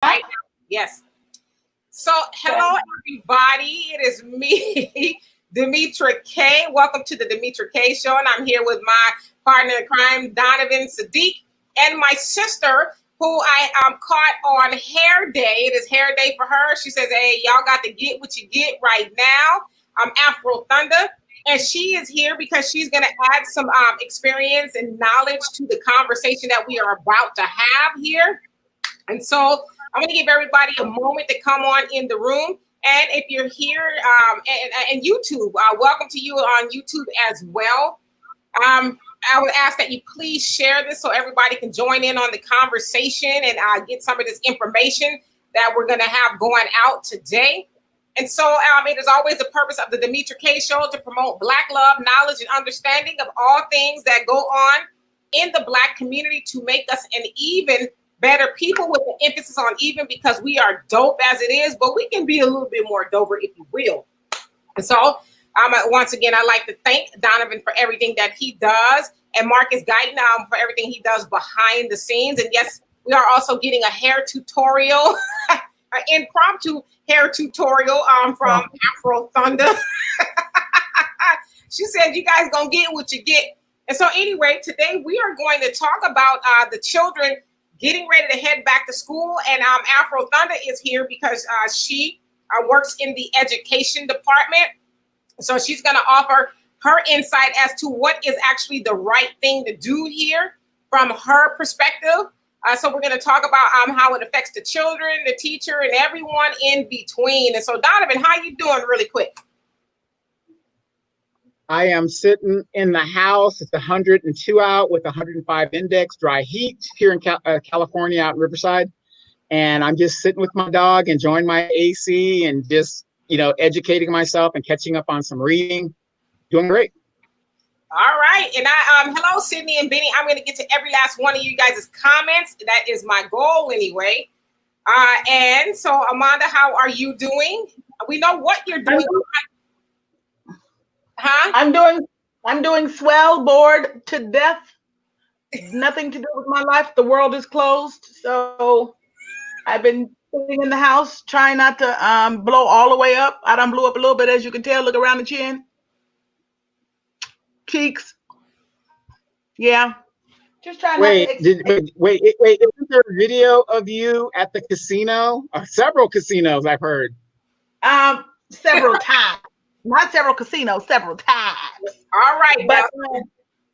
Right now. Yes. So, hello everybody. It is me, Demetra K. Welcome to the Demetra K Show, and I'm here with my partner in crime, Donovan Sadiq, and my sister, who I caught on Hair Day. It is Hair Day for her. She says, "Hey, y'all got to get what you get right now." I'm Afro Thunder, and she is here because she's going to add some experience and knowledge to the conversation that we are about to have here. And so I'm going to give everybody a moment to come on in the room. And if you're here and YouTube, welcome to you on YouTube as well. I would ask that you please share this so everybody can join in on the conversation and get some of this information that we're going to have going out today. And so it is always the purpose of the Demetra K Show to promote Black love, knowledge, and understanding of all things that go on in the Black community to make us an even better people, with the emphasis on even, because we are dope as it is, but we can be a little bit more doper, if you will. And so once again, I'd like to thank Donovan for everything that he does, and Marcus Guyton for everything he does behind the scenes. And yes, we are also getting a hair tutorial, an impromptu hair tutorial from Afro Thunder. She said, "You guys gonna get what you get." And so anyway, today we are going to talk about the children getting ready to head back to school. And Afro Thunder is here because she works in the education department. So she's going to offer her insight as to what is actually the right thing to do here from her perspective. So we're going to talk about how it affects the children, the teacher, and everyone in between. And so Donovan, how you doing really quick? I am sitting in the house. It's 102 out with 105 index, dry heat here in California, out in Riverside. And I'm just sitting with my dog, enjoying my AC, and just, educating myself and catching up on some reading. Doing great. All right. And hello, Sydney and Benny. I'm going to get to every last one of you guys' comments. That is my goal anyway. And so, Amanda, how are you doing? We know what you're doing. Huh? I'm doing swell, bored to death. Nothing to do with my life. The world is closed. So I've been sitting in the house trying not to blow all the way up. I done blew up a little bit, as you can tell. Look around the chin. Cheeks. Yeah. Just trying wait, isn't there a video of you at the casino? Several casinos, I've heard. Several times. Not several casinos, several times. All right. But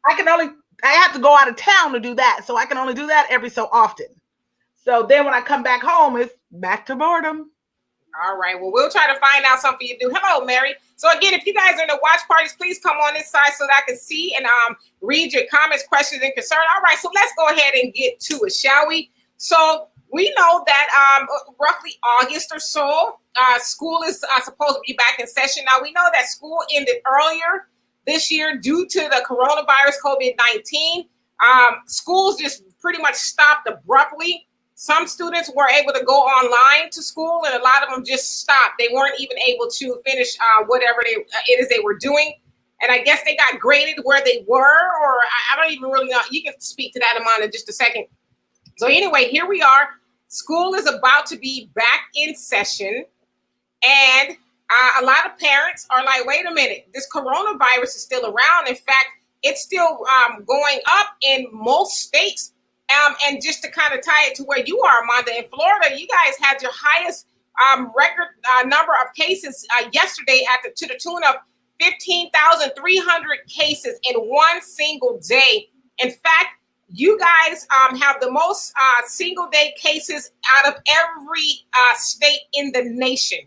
I have to go out of town to do that. So I can only do that every so often. So then when I come back home, it's back to boredom. All right. Well, we'll try to find out something you do. Hello, Mary. So again, if you guys are in the watch parties, please come on this side so that I can see and read your comments, questions, and concerns. All right. So let's go ahead and get to it, shall we? So we know that roughly August or so, school is supposed to be back in session. Now, we know that school ended earlier this year due to the coronavirus, COVID-19. Schools just pretty much stopped abruptly. Some students were able to go online to school, and a lot of them just stopped. They weren't even able to finish whatever it is they were doing. And I guess they got graded where they were, or I don't even really know. You can speak to that, Amanda, in just a second. So anyway, here we are. School is about to be back in session. And a lot of parents are like, wait a minute, this coronavirus is still around. In fact, it's still going up in most states. And just to kind of tie it to where you are, Amanda, in Florida, you guys had your highest record number of cases yesterday to the tune of 15,300 cases in one single day. In fact, you guys have the most single day cases out of every state in the nation.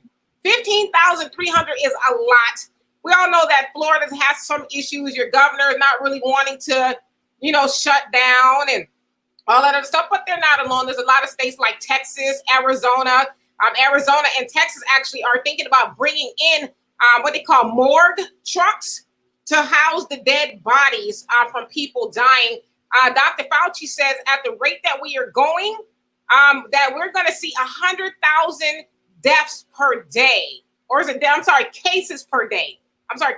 15,300 is a lot. We all know that Florida has some issues. Your governor is not really wanting to, shut down and all that other stuff, but they're not alone. There's a lot of states like Texas, Arizona. Arizona and Texas actually are thinking about bringing in what they call morgue trucks to house the dead bodies from people dying. Dr. Fauci says at the rate that we are going, that we're going to see 100,000 deaths per day. Or is it, I'm sorry, cases per day.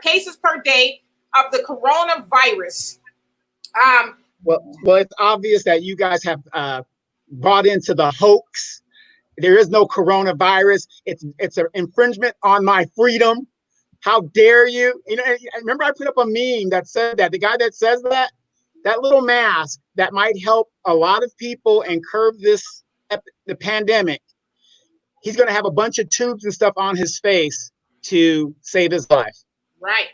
Cases per day of the coronavirus. Well, it's obvious that you guys have bought into the hoax There is no coronavirus. It's an infringement on my freedom. How dare you? You know, I remember I put up a meme that said that the guy that says that little mask that might help a lot of people and curb the pandemic, he's going to have a bunch of tubes and stuff on his face to save his life. Right.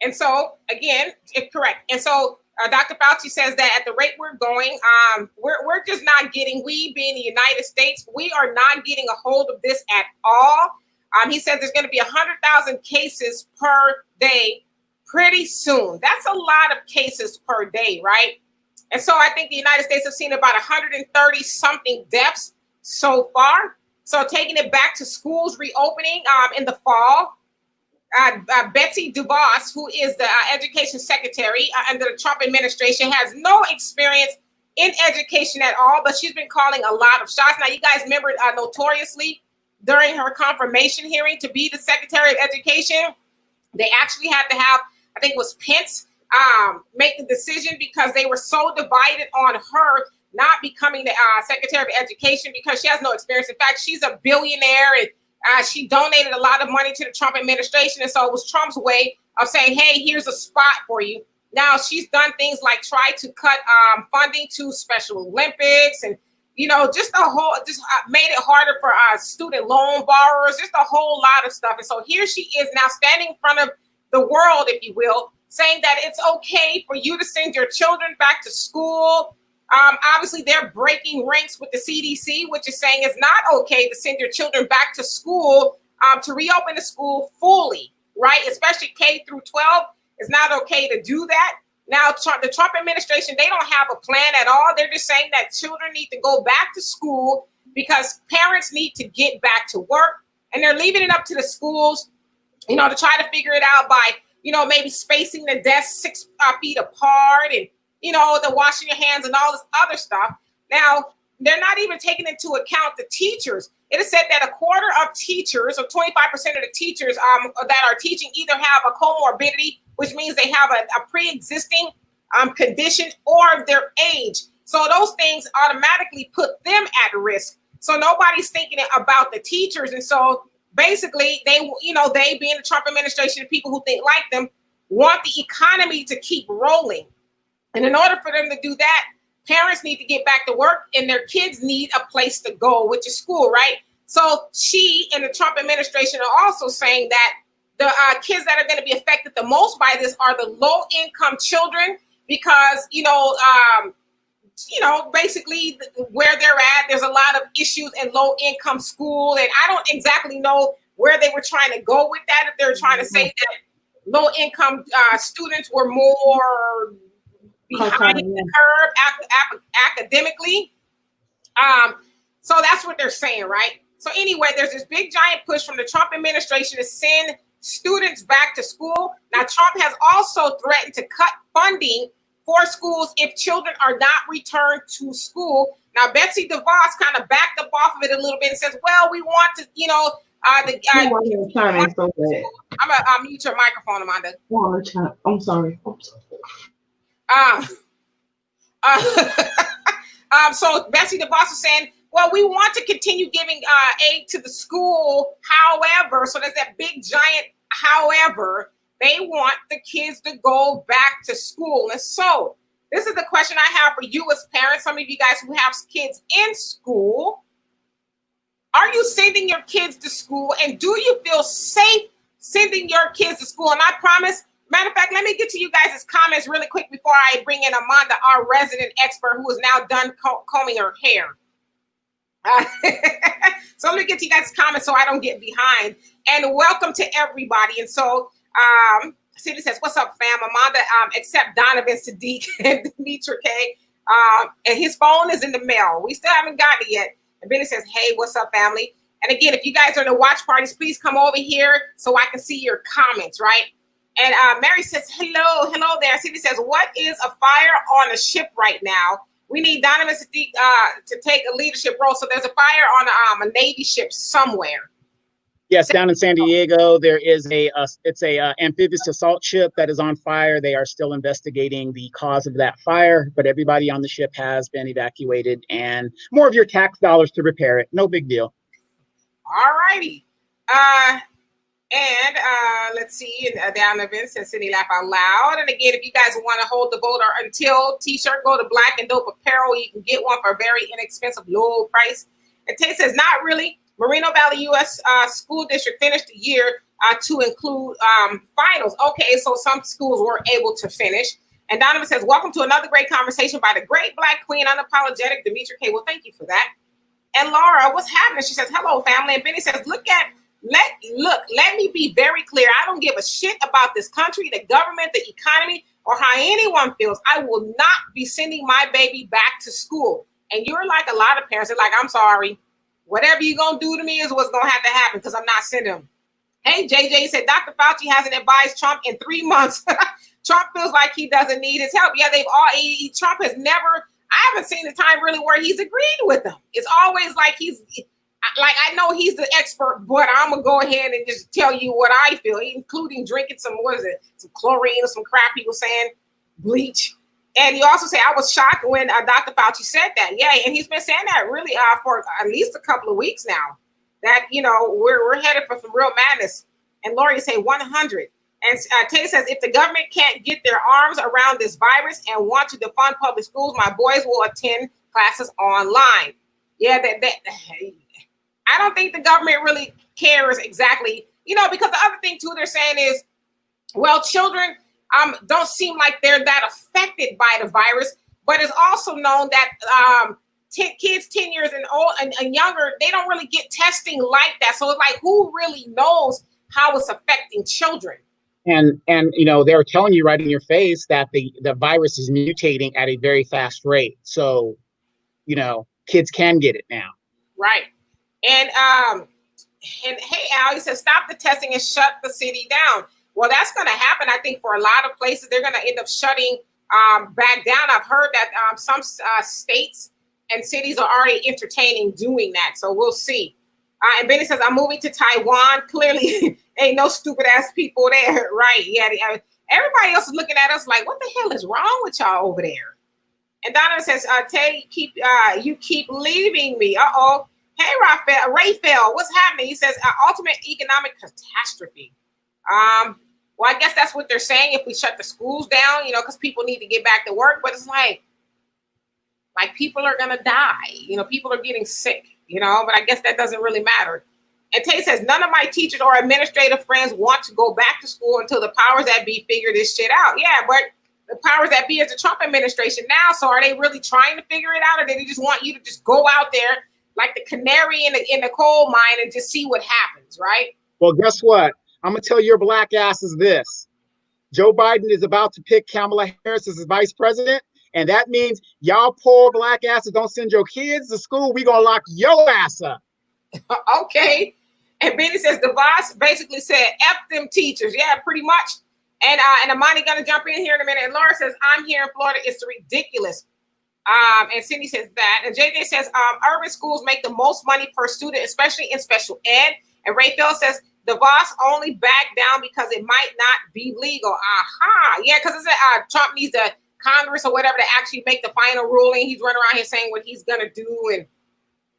And so, again, it's correct. And so Dr. Fauci says that at the rate we're going, we're just not getting, we being the United States, we are not getting a hold of this at all. He says there's going to be 100,000 cases per day pretty soon. That's a lot of cases per day, right? And so I think the United States have seen about 130 something deaths so far. So taking it back to schools reopening in the fall, Betsy DeVos, who is the education secretary under the Trump administration, has no experience in education at all, but she's been calling a lot of shots. Now, you guys remember notoriously during her confirmation hearing to be the Secretary of Education, they actually had to have, I think it was Pence, make the decision because they were so divided on her not becoming the Secretary of Education because she has no experience. In fact, she's a billionaire and she donated a lot of money to the Trump administration. And so it was Trump's way of saying, hey, here's a spot for you. Now she's done things like try to cut funding to Special Olympics and, you know, just made it harder for student loan borrowers, just a whole lot of stuff. And so here she is now standing in front of the world, if you will, saying that it's okay for you to send your children back to school. Obviously, they're breaking ranks with the CDC, which is saying it's not okay to send your children back to school, to reopen the school fully, right? Especially K through 12, it's not okay to do that. Now, the Trump administration, they don't have a plan at all. They're just saying that children need to go back to school because parents need to get back to work. And they're leaving it up to the schools, you know, to try to figure it out by, you know, maybe spacing the desks 6 feet apart and, you know, the washing your hands and all this other stuff. Now, they're not even taking into account the teachers. It is said that a quarter of teachers, or 25% of the teachers that are teaching either have a comorbidity, which means they have a pre-existing condition, or their age. So those things automatically put them at risk. So nobody's thinking about the teachers. And so basically, they being the Trump administration, people who think like them, want the economy to keep rolling. And in order for them to do that, parents need to get back to work and their kids need a place to go, which is school, right? So she and the Trump administration are also saying that the kids that are going to be affected the most by this are the low-income children because, basically where they're at, there's a lot of issues in low-income school. And I don't exactly know where they were trying to go with that, if they were trying to say that low-income students were more behind the curve academically. So that's what they're saying, right? So anyway, there's this big giant push from the Trump administration to send students back to school. Now, Trump has also threatened to cut funding for schools if children are not returned to school. Now, Betsy DeVos kind of backed up off of it a little bit and says, well, we want to, I'm going to mute your microphone, Amanda. I'm sorry. So Betsy DeVos is saying, well, we want to continue giving aid to the school. However, so there's that big giant however, they want the kids to go back to school. And so this is the question I have for you as parents, some of you guys who have kids in school. Are you sending your kids to school? And do you feel safe sending your kids to school? And I promise, matter of fact, let me get to you guys' comments really quick before I bring in Amanda, our resident expert who is now done combing her hair. So let me get to you guys' comments so I don't get behind. And welcome to everybody. And so Cindy says, what's up, fam? Amanda, except Donovan Sadiq and Demetra K. And his phone is in the mail. We still haven't gotten it yet. And Benny says, hey, what's up, family? And again, if you guys are in the watch parties, please come over here so I can see your comments, right? And Mary says, hello there. Cindy says, what is a fire on a ship right now? We need Donovan Sadiq to take a leadership role. So there's a fire on a Navy ship somewhere. Yes, down in San Diego, there is it's a amphibious assault ship that is on fire. They are still investigating the cause of that fire, but everybody on the ship has been evacuated and more of your tax dollars to repair it. No big deal. All righty. And let's see, down the event says Sydney Laugh Out Loud. And again, if you guys want to hold the vote or until t-shirt, go to Black and Dope Apparel. You can get one for a very inexpensive, low price. And Tay says, not really. Moreno Valley U.S. School District finished the year to include finals. Okay, so some schools were able to finish. And Donovan says, welcome to another great conversation by the great Black queen, unapologetic Demetria K. Well, thank you for that. And Laura, what's happening? She says, hello, family. And Benny says, let me be very clear. I don't give a shit about this country, the government, the economy, or how anyone feels. I will not be sending my baby back to school. And you're like a lot of parents. They're like, I'm sorry. Whatever you're going to do to me is what's going to have to happen because I'm not sending them. Hey, JJ said, Dr. Fauci hasn't advised Trump in 3 months. Trump feels like he doesn't need his help. Yeah, Trump has never, I haven't seen the time really where he's agreed with them. It's always like I know he's the expert, but I'm going to go ahead and just tell you what I feel, including drinking some chlorine or some crap he was saying, bleach. And you also say, I was shocked when Dr. Fauci said that. Yeah, and he's been saying that really for at least a couple of weeks now, that, we're headed for some real madness. And Lori say 100. And Tay says, if the government can't get their arms around this virus and want to defund public schools, my boys will attend classes online. Yeah, I don't think the government really cares exactly, because the other thing too they're saying is, well, children don't seem like they're that affected by the virus, but it's also known that kids 10 years and old and younger, they don't really get testing like that. So it's like, who really knows how it's affecting children? And they're telling you right in your face that the virus is mutating at a very fast rate. So, kids can get it now. Right. And hey, Al, he says, stop the testing and shut the city down. Well, that's going to happen. I think for a lot of places, they're going to end up shutting back down. I've heard that some states and cities are already entertaining doing that. So we'll see. And Benny says, I'm moving to Taiwan. Clearly, ain't no stupid ass people there. Right. Yeah. Everybody else is looking at us like, what the hell is wrong with y'all over there? And Donna says, Tay, you keep leaving me. Uh-oh. Hey, Raphael, what's happening? He says, ultimate economic catastrophe. Well, I guess that's what they're saying if we shut the schools down, because people need to get back to work. But it's like people are going to die. People are getting sick, but I guess that doesn't really matter. And Tay says, none of my teachers or administrative friends want to go back to school until the powers that be figure this shit out. Yeah, but the powers that be is the Trump administration now. So are they really trying to figure it out, or do they just want you to just go out there like the canary in the coal mine and just see what happens, right? Well, guess what? I'm going to tell your black asses this. Joe Biden is about to pick Kamala Harris as his vice president. And that means y'all poor black asses don't send your kids to school. We going to lock your ass up. Okay. And Benny says, the boss basically said, F them teachers. Yeah, pretty much. And Amani going to jump in here in a minute. And Laura says, I'm here in Florida. It's ridiculous. And Cindy says that. And JJ says, urban schools make the most money per student, especially in special ed. And Rayfield says, the boss only backed down because it might not be legal. Aha. Yeah, because it's Trump needs the Congress or whatever to actually make the final ruling. He's running around here saying what he's going to do. And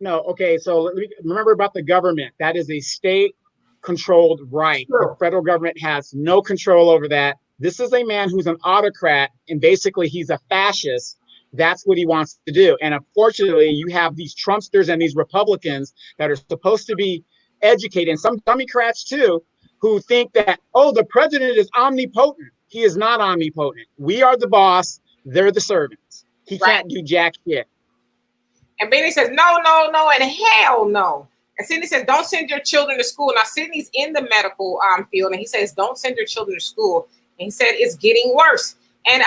no, okay. So remember about the government. That is a state-controlled right. Sure. The federal government has no control over that. This is a man who's an autocrat, and basically he's a fascist. That's what he wants to do. And unfortunately, you have these Trumpsters and these Republicans that are supposed to be educated, and some Democrats too, who think that, oh, the president is omnipotent. He is not omnipotent. We are the boss. They're the servants. He can't do jack shit. And Benny says, no, and hell no. And Sydney says, don't send your children to school. Now, Sydney's in the medical field, and he says, don't send your children to school. And he said, it's getting worse. And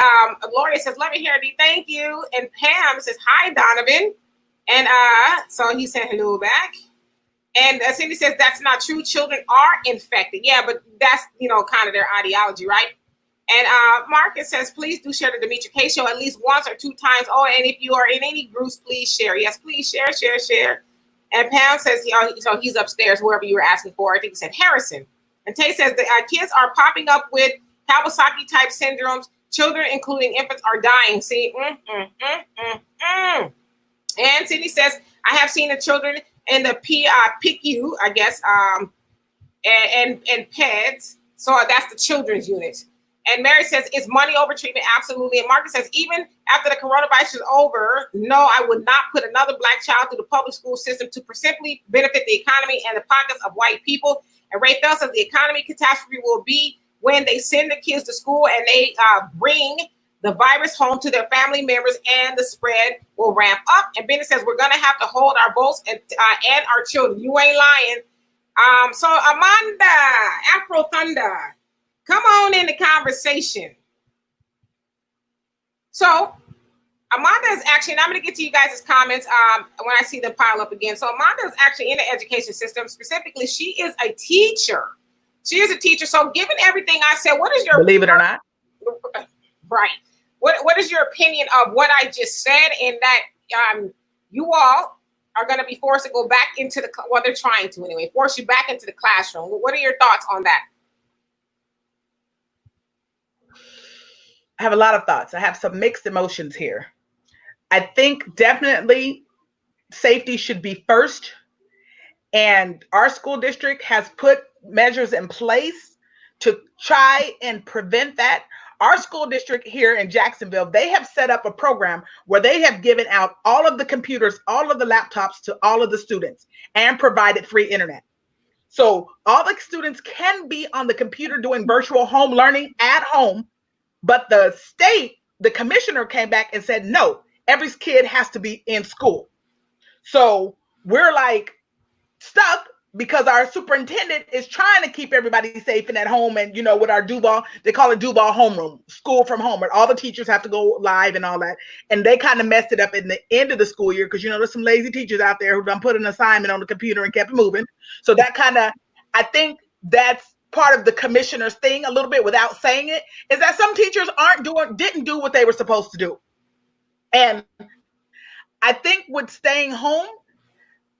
Gloria says, let me hear it. Thank you. And Pam says, hi, Donovan. And so he said hello back. And Cindy says, that's not true. Children are infected. Yeah, but that's, kind of their ideology, right? And Marcus says, please do share the Demetria K Show at least once or two times. Oh, and if you are in any groups, please share. Yes, please share. And Pam says, so he's upstairs, whoever you were asking for. I think he said Harrison. And Tay says, the kids are popping up with Kawasaki-type syndromes. Children, including infants, are dying. See? And Cindy says, I have seen the children in the PICU, I guess, and PEDS. So that's the children's unit. And Mary says, is money over treatment? Absolutely. And Margaret says, even after the coronavirus is over, no, I would not put another Black child through the public school system to simply benefit the economy and the pockets of white people. And Ray Thel says the economy catastrophe will be when they send the kids to school and they bring the virus home to their family members, and the spread will ramp up. And Bennett says, we're going to have to hold our boats and our children. You ain't lying. So Amanda, Afro Thunder, come on in the conversation. So Amanda is actually, and I'm going to get to you guys' comments when I see them pile up again. So Amanda is actually in the education system. Specifically, she is a teacher. She is a teacher. So given everything I said, what is your— Believe it or not. Right. What is your opinion of what I just said, and that you all are going to be forced to go back into the— well, they're trying to anyway, force you back into the classroom. What are your thoughts on that? I have a lot of thoughts. I have some mixed emotions here. I think definitely safety should be first. And our school district has put measures in place to try and prevent that. Our school district here in Jacksonville, they have set up a program where they have given out all of the computers, all of the laptops to all of the students and provided free internet. So all the students can be on the computer doing virtual home learning at home, but the state, the commissioner came back and said, no, every kid has to be in school. So we're like stuck because our superintendent is trying to keep everybody safe and at home. And, you know, with our Duval, they call it Duval homeroom, school from home, where all the teachers have to go live and all that. And they kind of messed it up in the end of the school year because, you know, there's some lazy teachers out there who done put an assignment on the computer and kept it moving. So that kind of, I think that's part of the commissioner's thing a little bit without saying it, is that some teachers didn't do what they were supposed to do. And I think with staying home,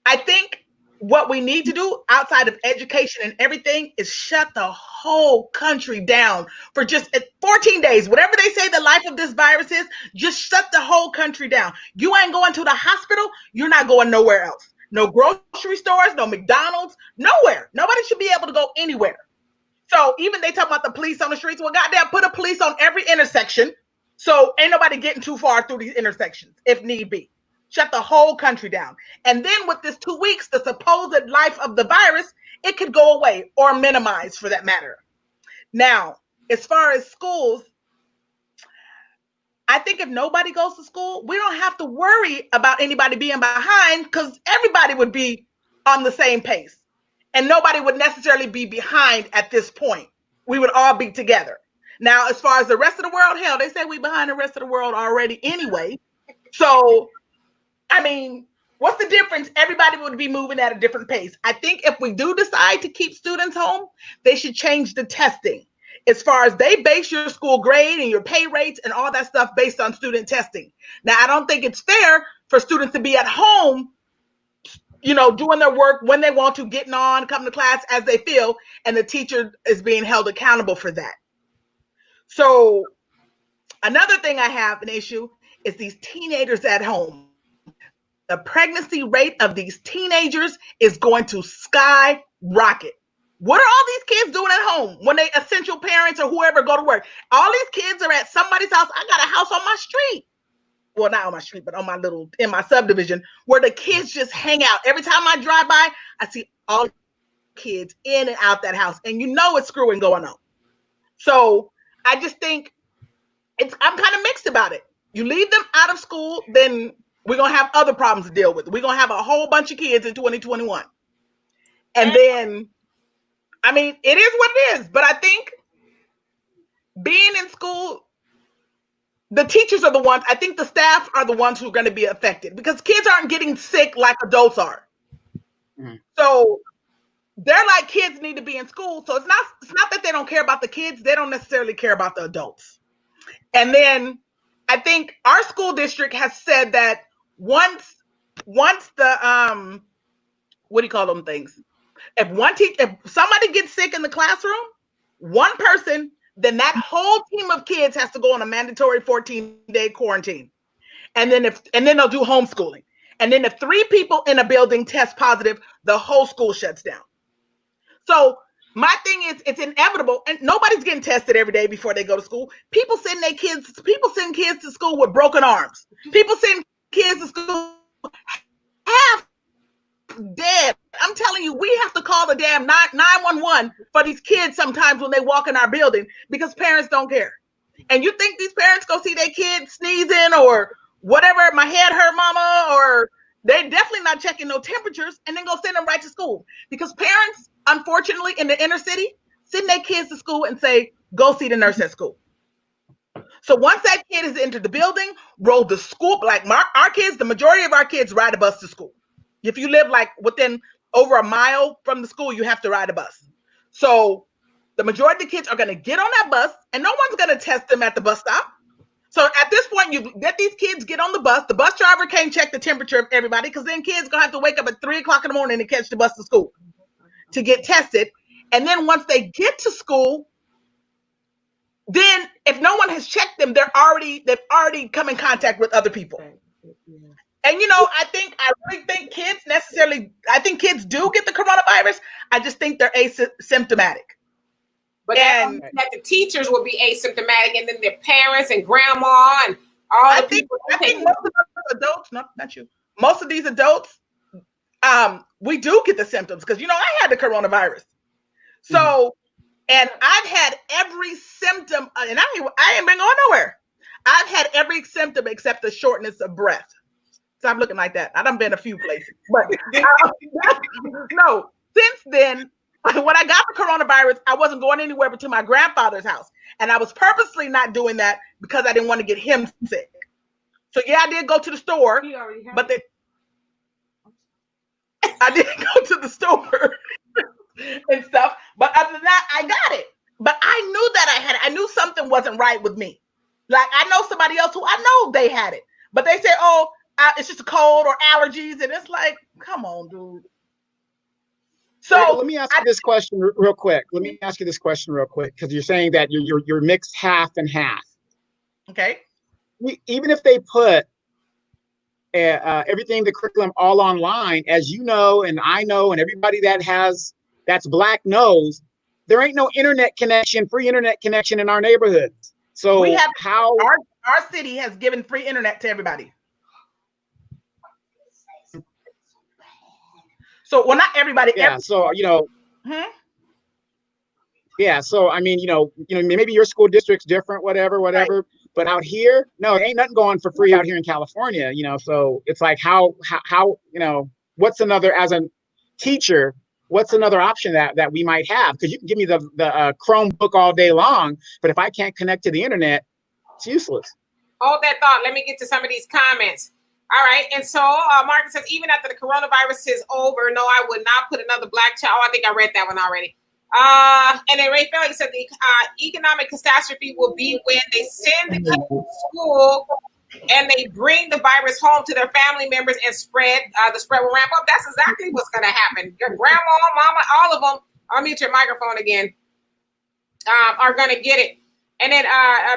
I think what we need to do outside of education and everything is shut the whole country down for just 14 days. Whatever they say the life of this virus is, just shut the whole country down. You ain't going to the hospital. You're not going nowhere else. No grocery stores, no McDonald's, nowhere. Nobody should be able to go anywhere. So even they talk about the police on the streets. Well, goddamn, put a police on every intersection. So ain't nobody getting too far through these intersections if need be. Shut the whole country down. And then with this 2 weeks, the supposed life of the virus, it could go away or minimize for that matter. Now, as far as schools, I think if nobody goes to school, we don't have to worry about anybody being behind because everybody would be on the same pace and nobody would necessarily be behind at this point. We would all be together. Now, as far as the rest of the world, hell, they say we behind the rest of the world already anyway. So, I mean, what's the difference? Everybody would be moving at a different pace. I think if we do decide to keep students home, they should change the testing. As far as they base your school grade and your pay rates and all that stuff based on student testing. Now, I don't think it's fair for students to be at home, you know, doing their work when they want to, getting on, coming to class as they feel, and the teacher is being held accountable for that. So another thing I have an issue is these teenagers at home. The pregnancy rate of these teenagers is going to skyrocket. What are all these kids doing at home when they essential parents or whoever go to work? All these kids are at somebody's house. I got a house on my street. Well, not on my street, but on my in my subdivision where the kids just hang out. Every time I drive by, I see all kids in and out that house. And you know it's screwing going on. So I just think I'm kind of mixed about it. You leave them out of school, then we're going to have other problems to deal with. We're going to have a whole bunch of kids in 2021. And then, I mean, it is what it is. But I think being in school, the teachers are the ones, I think the staff are the ones who are going to be affected because kids aren't getting sick like adults are. Mm-hmm. So they're like, kids need to be in school. So it's not that they don't care about the kids. They don't necessarily care about the adults. And then I think our school district has said that once the what do you call them things? If somebody gets sick in the classroom, one person, then that whole team of kids has to go on a mandatory 14-day quarantine. And then they'll do homeschooling. And then if 3 people in a building test positive, the whole school shuts down. So my thing is, it's inevitable, and nobody's getting tested every day before they go to school. People send kids to school with broken arms. People send kids to school half dead. I'm telling you, we have to call the damn 911 for these kids sometimes when they walk in our building because parents don't care. And you think these parents go see their kids sneezing or whatever, my head hurt, mama, or they're definitely not checking no temperatures and then go send them right to school. Because parents, unfortunately, in the inner city, send their kids to school and say, go see the nurse at school. So once that kid has entered the building, roll the school, like our kids, the majority of our kids ride a bus to school. If you live like within over a mile from the school, you have to ride a bus. So the majority of the kids are going to get on that bus and no one's going to test them at the bus stop. So at this point, you get these kids get on the bus. The bus driver can't check the temperature of everybody because then kids going to have to wake up at 3 o'clock in the morning to catch the bus to school to get tested. And then once they get to school, then if no one has checked them, they've already come in contact with other people. And, you know, I really think kids do get the coronavirus. I just think they're asymptomatic. But that the teachers will be asymptomatic, and then their parents and grandma and all the people. I think most of the adults, not you, most of these adults, we do get the symptoms because, you know, I had the coronavirus. So, and I've had every symptom, and I ain't been going nowhere. I've had every symptom except the shortness of breath. Stop looking like that. I done been a few places. But no, since then, when I got the coronavirus, I wasn't going anywhere but to my grandfather's house. And I was purposely not doing that because I didn't want to get him sick. So yeah, I did go to the store, but I did go to the store and stuff. But other than that, I got it. But I knew that I knew something wasn't right with me. Like I know somebody else who I know they had it, but they say, oh, it's just a cold or allergies. And it's like, come on, dude. So let me ask you this question real quick. Because you're saying that you're mixed half and half. Okay. Even if they put everything, the curriculum all online, as you know, and I know, and everybody that's black knows, there ain't no free internet connection in our neighborhoods. So we have our city has given free internet to everybody. So, well, not everybody. Yeah. So, you know. Yeah. So, I mean, you know, maybe your school district's different, whatever. Right. But out here, no, ain't nothing going for free out here in California. You know, so it's like how you know, what's another, as a teacher, what's another option that we might have? Because you can give me the Chromebook all day long, but if I can't connect to the internet, it's useless. Hold that thought. Let me get to some of these comments. All right. And so Marcus says, even after the coronavirus is over, no, I would not put another black child. Oh, I think I read that one already. And then Ray Felix said the economic catastrophe will be when they send the kids to school and they bring the virus home to their family members and the spread will ramp up. That's exactly what's going to happen. Your grandma, mama, all of them, I'll mute your microphone again, are going to get it. And then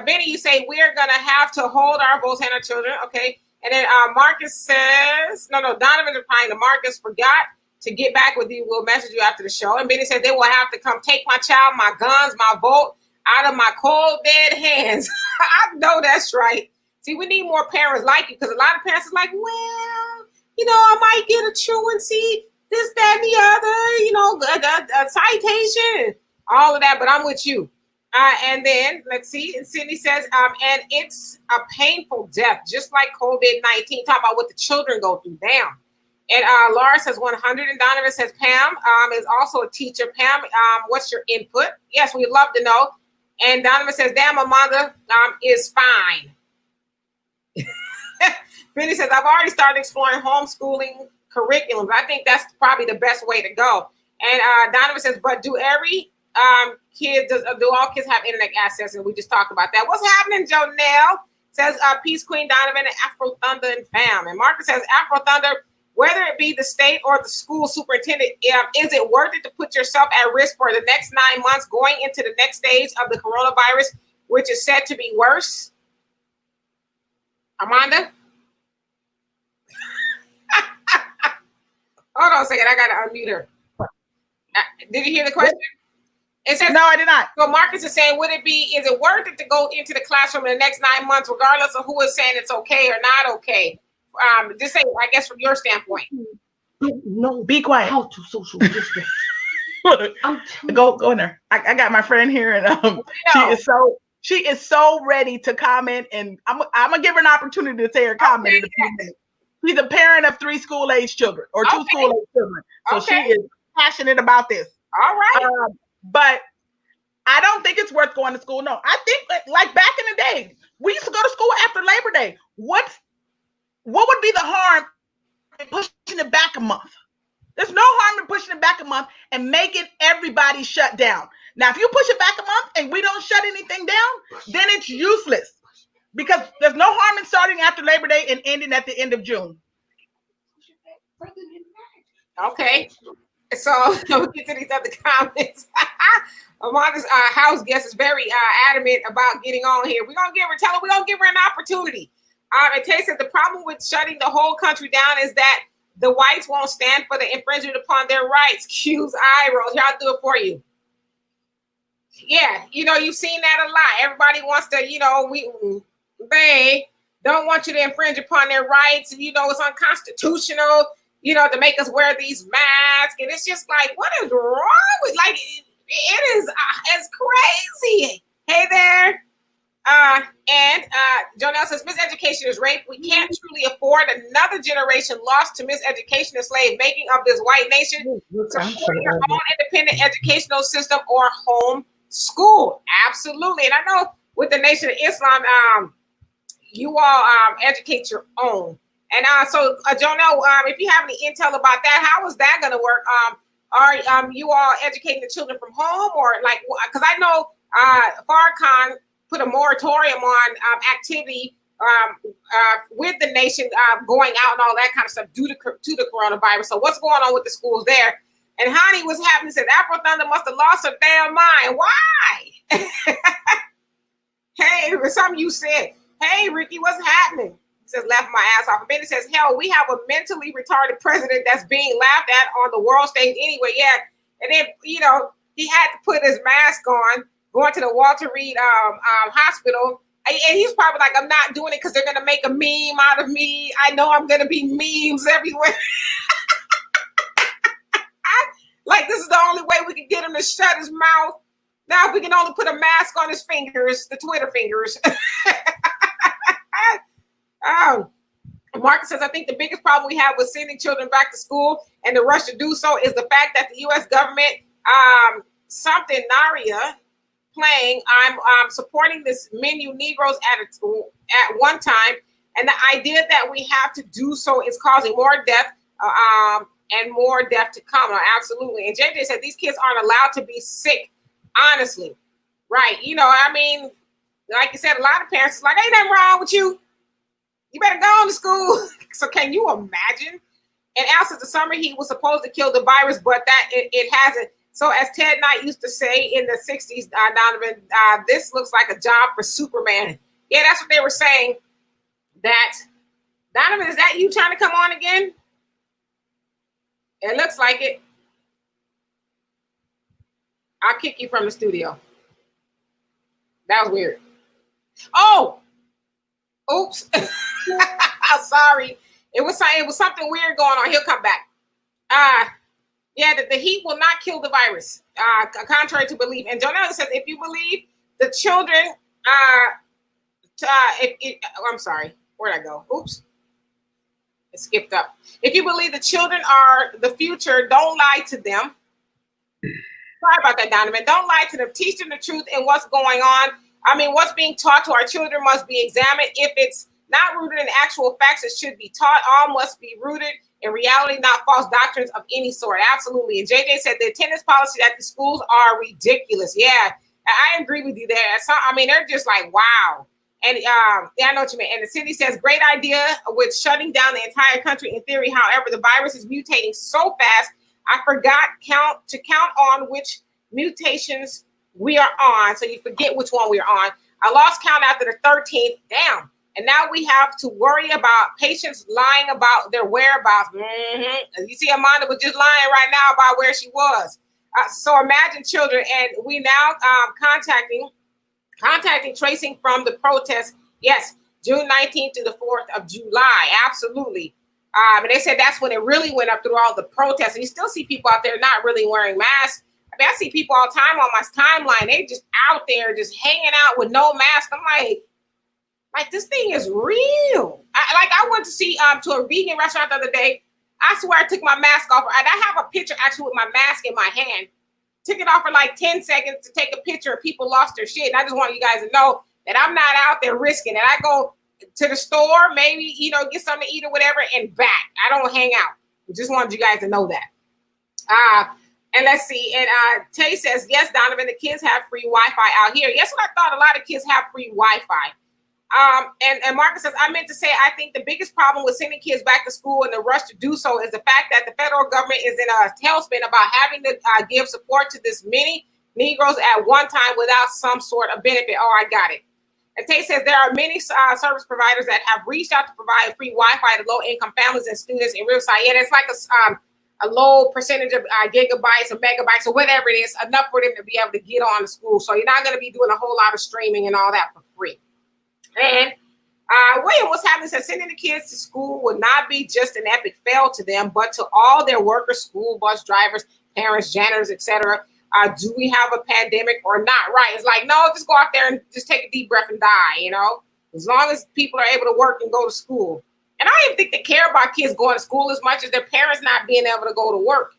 Benny, you say we're going to have to hold our votes and our children. Okay. And then Marcus says, Donovan's replying to Marcus, forgot to get back with you. We'll message you after the show. And Benny says they will have to come take my child, my guns, my vote out of my cold, dead hands. I know that's right. See, we need more parents like you because a lot of parents are like, well, you know, I might get a truancy, this, that, and the other, you know, a citation, all of that. But I'm with you. And then let's see. And Sydney says, and it's a painful death, just like COVID-19. Talk about what the children go through. Damn. And Laura says 100. And Donovan says Pam is also a teacher. Pam, what's your input? Yes, we'd love to know. And Donovan says, damn, Amanda is fine. Benny says, I've already started exploring homeschooling curriculums. I think that's probably the best way to go. And Donovan says, but do all kids have internet access? And we just talked about that. What's happening, Jonelle? Says Peace Queen Donovan and Afro Thunder and Fam. And Marcus says Afro Thunder, whether it be the state or the school superintendent, is it worth it to put yourself at risk for the next 9 months going into the next stage of the coronavirus, which is said to be worse? Amanda? Hold on a second. I got to unmute her. Did you hear the question? It says, no, I did not. So Marcus is saying, is it worth it to go into the classroom in the next 9 months, regardless of who is saying it's okay or not okay? Just say, I guess, from your standpoint. No, be quiet. How to social distance. Go in there. I got my friend here, and she is so ready to comment, and I'm gonna give her an opportunity to say her comment in a few minutes. She's a parent of 3 school-age children or 2 school-age children, so she is passionate about this. All right, but I don't think it's worth going to school. No, I think like back in the day, we used to go to school after Labor Day. What would be the harm in pushing it back a month? There's no harm in pushing it back a month and making everybody shut down. Now, if you push it back a month and we don't shut anything down, then it's useless because there's no harm in starting after Labor Day and ending at the end of June. Okay. So we'll get to these other comments. Amanda's house guest is very adamant about getting on here. We're going to give her an opportunity. It takes it. The problem with shutting the whole country down is that the whites won't stand for the infringement upon their rights. Q's eye rolls. Y'all do it for you. Yeah, you've seen that a lot. Everybody wants to, they don't want you to infringe upon their rights. And, it's unconstitutional, to make us wear these masks. And it's just like, what is wrong with, it is, it's crazy. Hey there. And Jonelle says, miseducation is rape. We can't truly afford another generation lost to miseducation and slave making of this white nation. Supporting our own independent educational system or home school. Absolutely. And I know with the Nation of Islam, you all educate your own. And so, Jonelle, if you have any intel about that, how is that going to work? Are you all educating the children from home, or because I know Farrakhan put a moratorium on activity with the nation going out and all that kind of stuff due to the coronavirus. So what's going on with the schools there? And Hani was happening, said Afro Thunder must have lost her damn mind. Why? Hey, it was something you said. Hey, Ricky, what's happening? He says, laugh my ass off. And then he says, hell, we have a mentally retarded president that's being laughed at on the world stage anyway. Yeah. And then, he had to put his mask on, going to the Walter Reed hospital. And he's probably like, I'm not doing it because they're going to make a meme out of me. I know I'm going to be memes everywhere. Like, this is the only way we can get him to shut his mouth. Now, if we can only put a mask on his fingers, the Twitter fingers. Marcus says, I think the biggest problem we have with sending children back to school and the rush to do so is the fact that the U.S. government, something Naria playing, I'm supporting this menu Negroes at one time. And the idea that we have to do so is causing more death and more death to come. Absolutely. And JJ said these kids aren't allowed to be sick, honestly. Right. Like you said, a lot of parents is like, ain't nothing wrong with you. You better go on to school. So can you imagine? And Al says the summer heat was supposed to kill the virus, but that it hasn't. So as Ted Knight used to say in the 60s, Donovan, this looks like a job for Superman. Yeah, that's what they were saying. That, Donovan, is that you trying to come on again? It looks like it. I'll kick you from the studio. That was weird. Oh, oops. I'm sorry. It was something weird going on. He'll come back. Yeah, the heat will not kill the virus, contrary to belief. And Jonelle says, if you believe the children, I'm sorry. Where'd I go? Oops. It skipped up. If you believe the children are the future, don't lie to them. Sorry about that, Donovan. Don't lie to them. Teach them the truth and what's going on. What's being taught to our children must be examined. If it's not rooted in actual facts, it should be taught. All must be rooted in reality, not false doctrines of any sort. Absolutely. And JJ said the attendance policy at the schools are ridiculous. Yeah, I agree with you there. They're just like, wow. And I know what you mean. And the city says, great idea with shutting down the entire country in theory. However, the virus is mutating so fast, I forgot to count on which mutations we are on. So you forget which one we are on. I lost count after the 13th. Damn. And now we have to worry about patients lying about their whereabouts. You see, Amanda was just lying right now about where she was. So imagine children, and we now contacting tracing from the protest. Yes, June 19th to the 4th of July. Absolutely. And they said that's when it really went up through all the protests. And you still see people out there not really wearing masks. I mean, I see people all the time on my timeline. They just out there just hanging out with no mask. I'm like this thing is real. I went to see to a vegan restaurant the other day. I swear I took my mask off. And I have a picture actually with my mask in my hand. Took it off for like 10 seconds to take a picture, and people lost their shit. And I just want you guys to know that I'm not out there risking it. I go to the store, maybe, get something to eat or whatever, and back. I don't hang out. I just wanted you guys to know that. And let's see. And Tay says, yes, Donovan, the kids have free Wi-Fi out here. Yes, what I thought. A lot of kids have free Wi-Fi. And Marcus says, I meant to say, I think the biggest problem with sending kids back to school and the rush to do so is the fact that the federal government is in a tailspin about having to give support to this many Negroes at one time without some sort of benefit. Oh, I got it. And Tate says there are many service providers that have reached out to provide free Wi-Fi to low-income families and students in Riverside. Yeah, it's like a low percentage of gigabytes or megabytes or whatever it is, enough for them to be able to get on to school. So you're not going to be doing a whole lot of streaming and all that for free. And William, what's happening says sending the kids to school would not be just an epic fail to them, but to all their workers, school bus drivers, parents, janitors, etc. Do we have a pandemic or not? Right. It's like, no, just go out there and just take a deep breath and die, as long as people are able to work and go to school. And I don't even think they care about kids going to school as much as their parents not being able to go to work.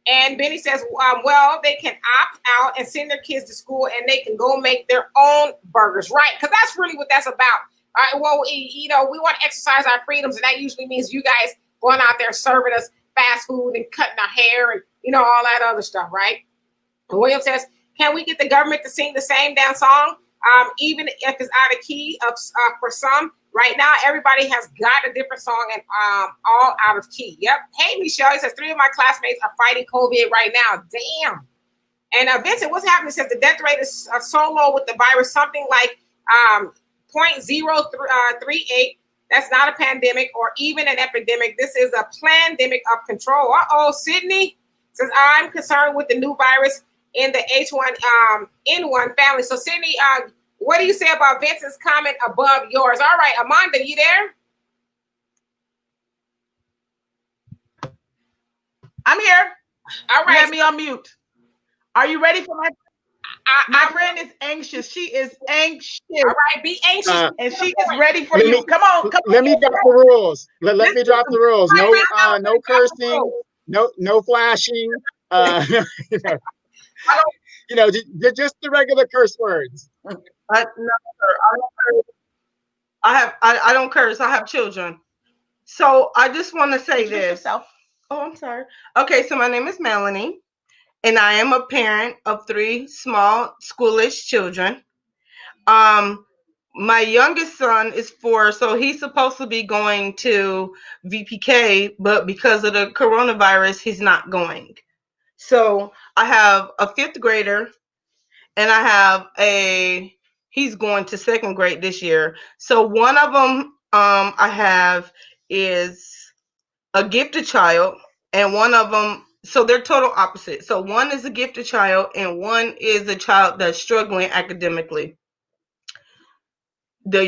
And Benny says, well, they can opt out and send their kids to school and they can go make their own burgers, right? Because that's really what that's about. Well, we want to exercise our freedoms, and that usually means you guys going out there serving us fast food and cutting our hair and, all that other stuff, right? And William says, can we get the government to sing the same damn song, even if it's out of key for some? Right now, everybody has got a different song and all out of key. Yep. Hey, Michelle, he says 3 of my classmates are fighting COVID right now. Damn. And Vincent, what's happening? Says the death rate is so low with the virus, something like 0.038. That's not a pandemic or even an epidemic. This is a pandemic of control. Uh-oh, Sydney says, I'm concerned with the new virus in the H1N1 family. So, Sydney, what do you say about Vincent's comment above yours? All right, Amanda, you there? I'm here. All right. You have me on mute. Are you ready for my friend is anxious. She is anxious. All right, be anxious. And she is ready for you. Come on. Let me drop the rules. Let me drop the rules. No cursing. No flashing. Just the regular curse words. No, sir, I don't curse. I don't curse. I have children. So I just want to say this. Oh, I'm sorry. Okay, so my name is Melanie, and I am a parent of 3 small schoolish children. My youngest son is 4, so he's supposed to be going to VPK, but because of the coronavirus, he's not going. So I have a 5th grader, and I have he's going to 2nd grade this year. So one of them I have is a gifted child, and one of them, so they're total opposite. So one is a gifted child, and one is a child that's struggling academically. The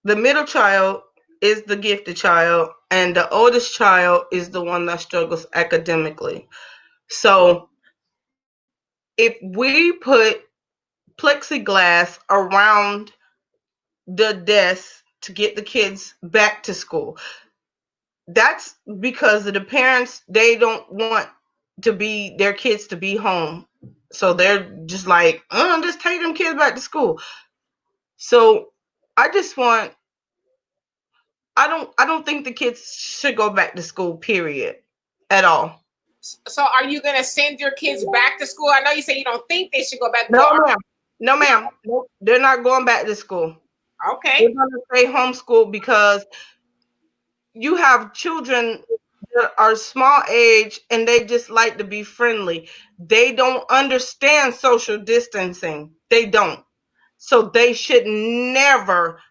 middle child is the gifted child, and the oldest child is the one that struggles academically. So if we put plexiglass around the desk to get the kids back to school, that's because of the parents, they don't want their kids to be home. So they're just like, just take them kids back to school. So I don't think the kids should go back to school, period, at all. So are you going to send your kids back to school? I know you say you don't think they should go back to school. No, ma'am. No, ma'am. No, they're not going back to school. Okay. They're going to stay homeschooled because you have children that are small age and they just like to be friendly. They don't understand social distancing. They don't. So they should never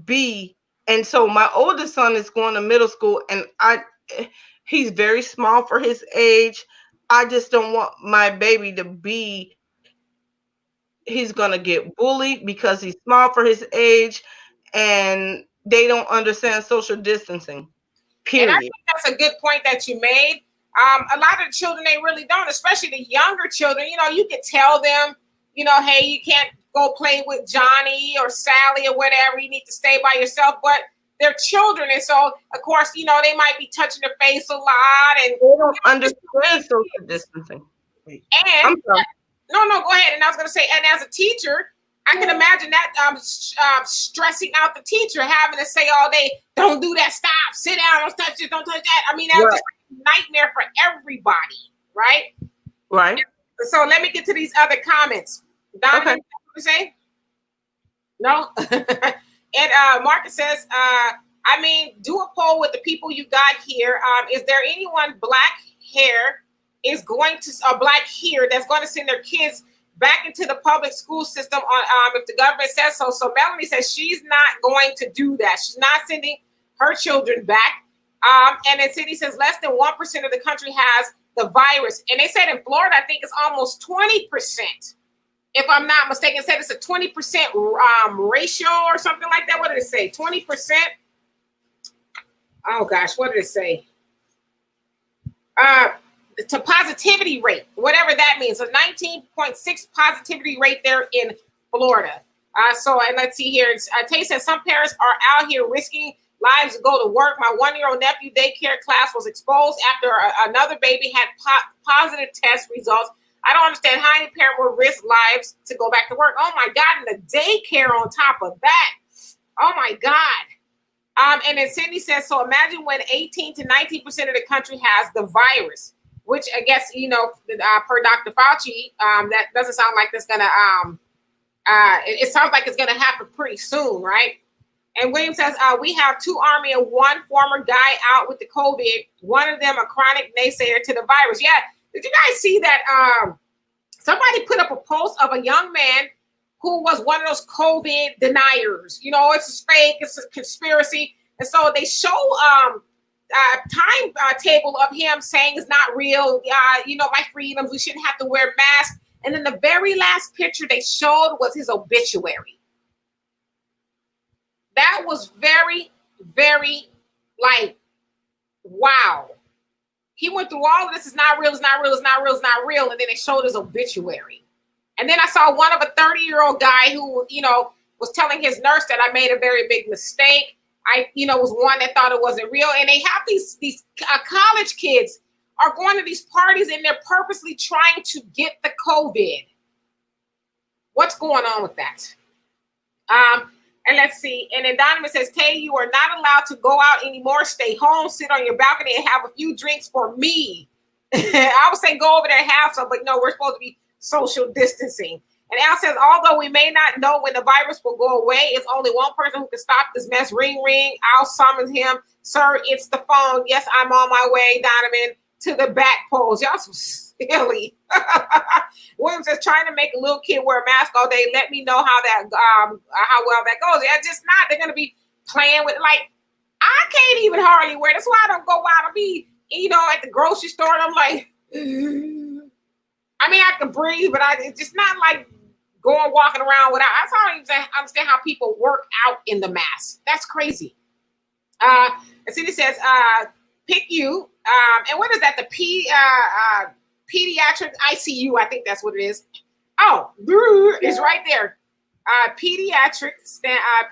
be. And so my oldest son is going to middle school, and he's very small for his age. I just don't want my baby to be, he's going to get bullied because he's small for his age, and they don't understand social distancing. Period. And I think that's a good point that you made. A lot of the children, they really don't, especially the younger children. You know, you could tell them, you know, hey, you can't go play with Johnny or Sally or whatever. You need to stay by yourself. But they're children. And so, of course, you know, they might be touching their face a lot. And they don't understand social distancing. And no, go ahead. And I was going to say, and as a teacher, I can imagine that stressing out the teacher, having to say all day, don't do that, stop, sit down, don't touch it, don't touch that. I mean, that was just a nightmare for everybody, right? Right. So let me get to these other comments. Donovan, okay. You want to say? No? And Marcus says, I mean, do a poll with the people you got here. Is there anyone black here that's going to send their kids back into the public school system on if the government says so? So Melanie says she's not going to do that. She's not sending her children back. And then Cindy says less than 1% of the country has the virus. And they said in Florida, I think it's almost 20%. If I'm not mistaken, it said it's a 20% ratio or something like that. What did it say? 20%? Oh gosh, what did it say? To positivity rate, whatever that means. So 19.6 positivity rate there in Florida. And let's see here. Tay says some parents are out here risking lives to go to work. My 1-year-old nephew daycare class was exposed after another baby had positive test results. I don't understand how any parent would risk lives to go back to work. Oh my God, and the daycare on top of that. Oh my God. And then Cindy says, so imagine when 18 to 19% of the country has the virus, which I guess, you know, per Dr. Fauci, that doesn't sound like it's going to, it sounds like it's going to happen pretty soon, right? And William says, we have 2 Army and 1 former guy out with the COVID. One of them a chronic naysayer to the virus. Yeah. Did you guys see that? Somebody put up a post of a young man who was one of those COVID deniers. You know, it's fake, it's a conspiracy. And so they show timetable of him saying it's not real. You know, my freedoms, we shouldn't have to wear masks. And then the very last picture they showed was his obituary. That was very, very like, wow. He went through all of this. It's not real. It's not real. It's not real. It's not real. And then they showed his obituary. And then I saw one of a 30-year-old guy who, you know, was telling his nurse that I made a very big mistake. I, you know, was one that thought it wasn't real. And they have these college kids are going to these parties and they're purposely trying to get the COVID. What's going on with that? And let's see. And then Donovan says, Tay, you are not allowed to go out anymore. Stay home, sit on your balcony and have a few drinks for me. I would say go over there and have some, but no, we're supposed to be social distancing. And Al says, although we may not know when the virus will go away, it's only one person who can stop this mess. Ring, ring. Al summons him. Sir, it's the phone. Yes, I'm on my way, Donovan, to the back poles. Y'all so silly. William says, trying to make a little kid wear a mask all day. Let me know how well that goes. Yeah, just not. They're gonna be playing with, like, I can't even hardly wear. That's why I don't go out. I'll be, you know, at the grocery store and I'm like, I mean, I can breathe, but it's just not like going walking around without. I don't even understand how people work out in the mask. That's crazy. And Cindy says, pick you. And what is that? The pediatric ICU. I think that's what it is. Oh, it's right there. Pediatric